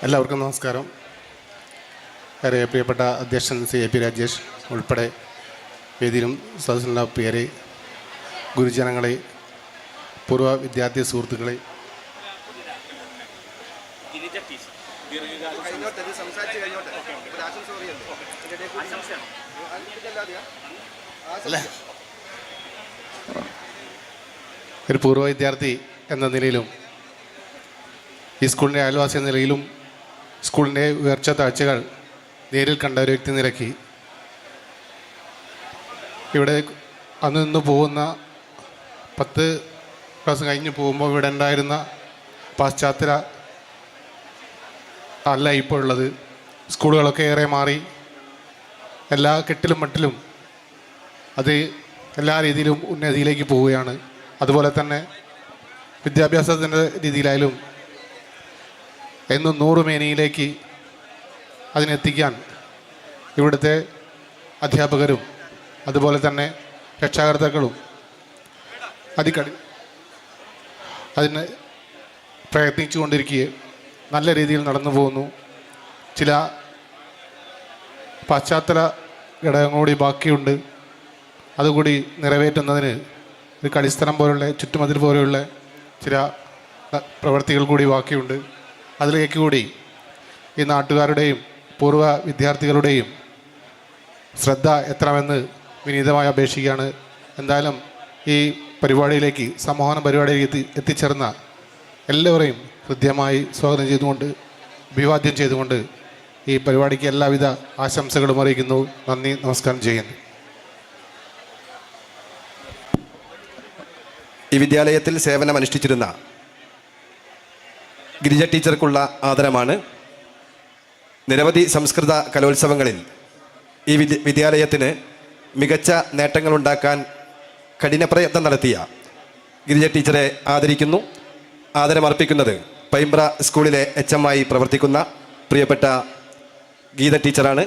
എല്ലാവർക്കും നമസ്കാരം. ഏറെ പ്രിയപ്പെട്ട അധ്യക്ഷൻ CAP രാജേഷ് ഉൾപ്പെടെ വേദിയിലും സദസ്സിലുള്ള പേരെ, ഗുരുജനങ്ങളെ, പൂർവ്വ വിദ്യാർത്ഥി സുഹൃത്തുക്കളെ, ഒരു പൂർവ്വ വിദ്യാർത്ഥി എന്ന നിലയിലും ഈ സ്കൂളിൻ്റെ അയൽവാസി എന്ന നിലയിലും സ്കൂളിൻ്റെ ഉയർച്ച താഴ്ചകൾ നേരിൽ കണ്ട ഒരു വ്യക്തി നിലയ്ക്ക് ഇവിടെ അന്ന് നിന്ന് പോകുന്ന 10 ക്ലാസ് കഴിഞ്ഞ് പോകുമ്പോൾ ഇവിടെ ഉണ്ടായിരുന്ന പാശ്ചാത്യ അല്ല ഇപ്പോൾ ഉള്ളത്. സ്കൂളുകളൊക്കെ ഏറെ മാറി, എല്ലാ കെട്ടിലും മട്ടിലും അത് എല്ലാ രീതിയിലും ഉന്നതിയിലേക്ക് പോവുകയാണ്. അതുപോലെ തന്നെ വിദ്യാഭ്യാസത്തിൻ്റെ രീതിയിലായാലും എന്നും 100 മേനിയിലേക്ക് അതിനെത്തിക്കാൻ ഇവിടുത്തെ അധ്യാപകരും അതുപോലെ തന്നെ രക്ഷാകർത്താക്കളും അതിന് പ്രയത്നിച്ചു കൊണ്ടിരിക്കുകയും നല്ല രീതിയിൽ നടന്നു പോകുന്നു. ചില പാശ്ചാത്യ ഘടകം കൂടി ബാക്കിയുണ്ട്. അതുകൂടി നിറവേറ്റുന്നതിന് ഒരു കളിസ്ഥലം പോലുള്ള ചുറ്റുമതിൽ പോലെയുള്ള ചില പ്രവൃത്തികൾ കൂടി ബാക്കിയുണ്ട്. അതിലേക്ക് കൂടി ഈ നാട്ടുകാരുടെയും പൂർവ്വ വിദ്യാർത്ഥികളുടെയും ശ്രദ്ധ എത്തണമെന്ന് വിനീതമായി അപേക്ഷിക്കുകയാണ്. എന്തായാലും ഈ പരിപാടിയിലേക്ക് സമാപന പരിപാടിയിലേക്ക് എത്തിച്ചേർന്ന എല്ലാവരെയും ഹൃദ്യമായി സ്വാഗതം ചെയ്തുകൊണ്ട് അഭിവാദ്യം ചെയ്തുകൊണ്ട് ഈ പരിപാടിക്ക് എല്ലാവിധ ആശംസകളും അറിയിക്കുന്നു. നന്ദി, നമസ്കാരം ചെയ്യുന്നു. ഈ വിദ്യാലയത്തിൽ സേവനമനുഷ്ഠിച്ചിരുന്ന ഗിരിജ ടീച്ചർക്കുള്ള ആദരമാണ്. നിരവധി സംസ്കൃത കലോത്സവങ്ങളിൽ ഈ വിദ്യാലയത്തിന് മികച്ച നേട്ടങ്ങളുണ്ടാക്കാൻ കഠിനപ്രയത്നം നടത്തിയ ഗിരിജ ടീച്ചറെ ആദരിക്കുന്നു. ആദരമർപ്പിക്കുന്നത് പൈമ്പ്ര സ്കൂളിലെ HM ആയി പ്രവർത്തിക്കുന്ന പ്രിയപ്പെട്ട ഗീത ടീച്ചറാണ്.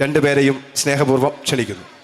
രണ്ടുപേരെയും സ്നേഹപൂർവ്വം ക്ഷണിക്കുന്നു.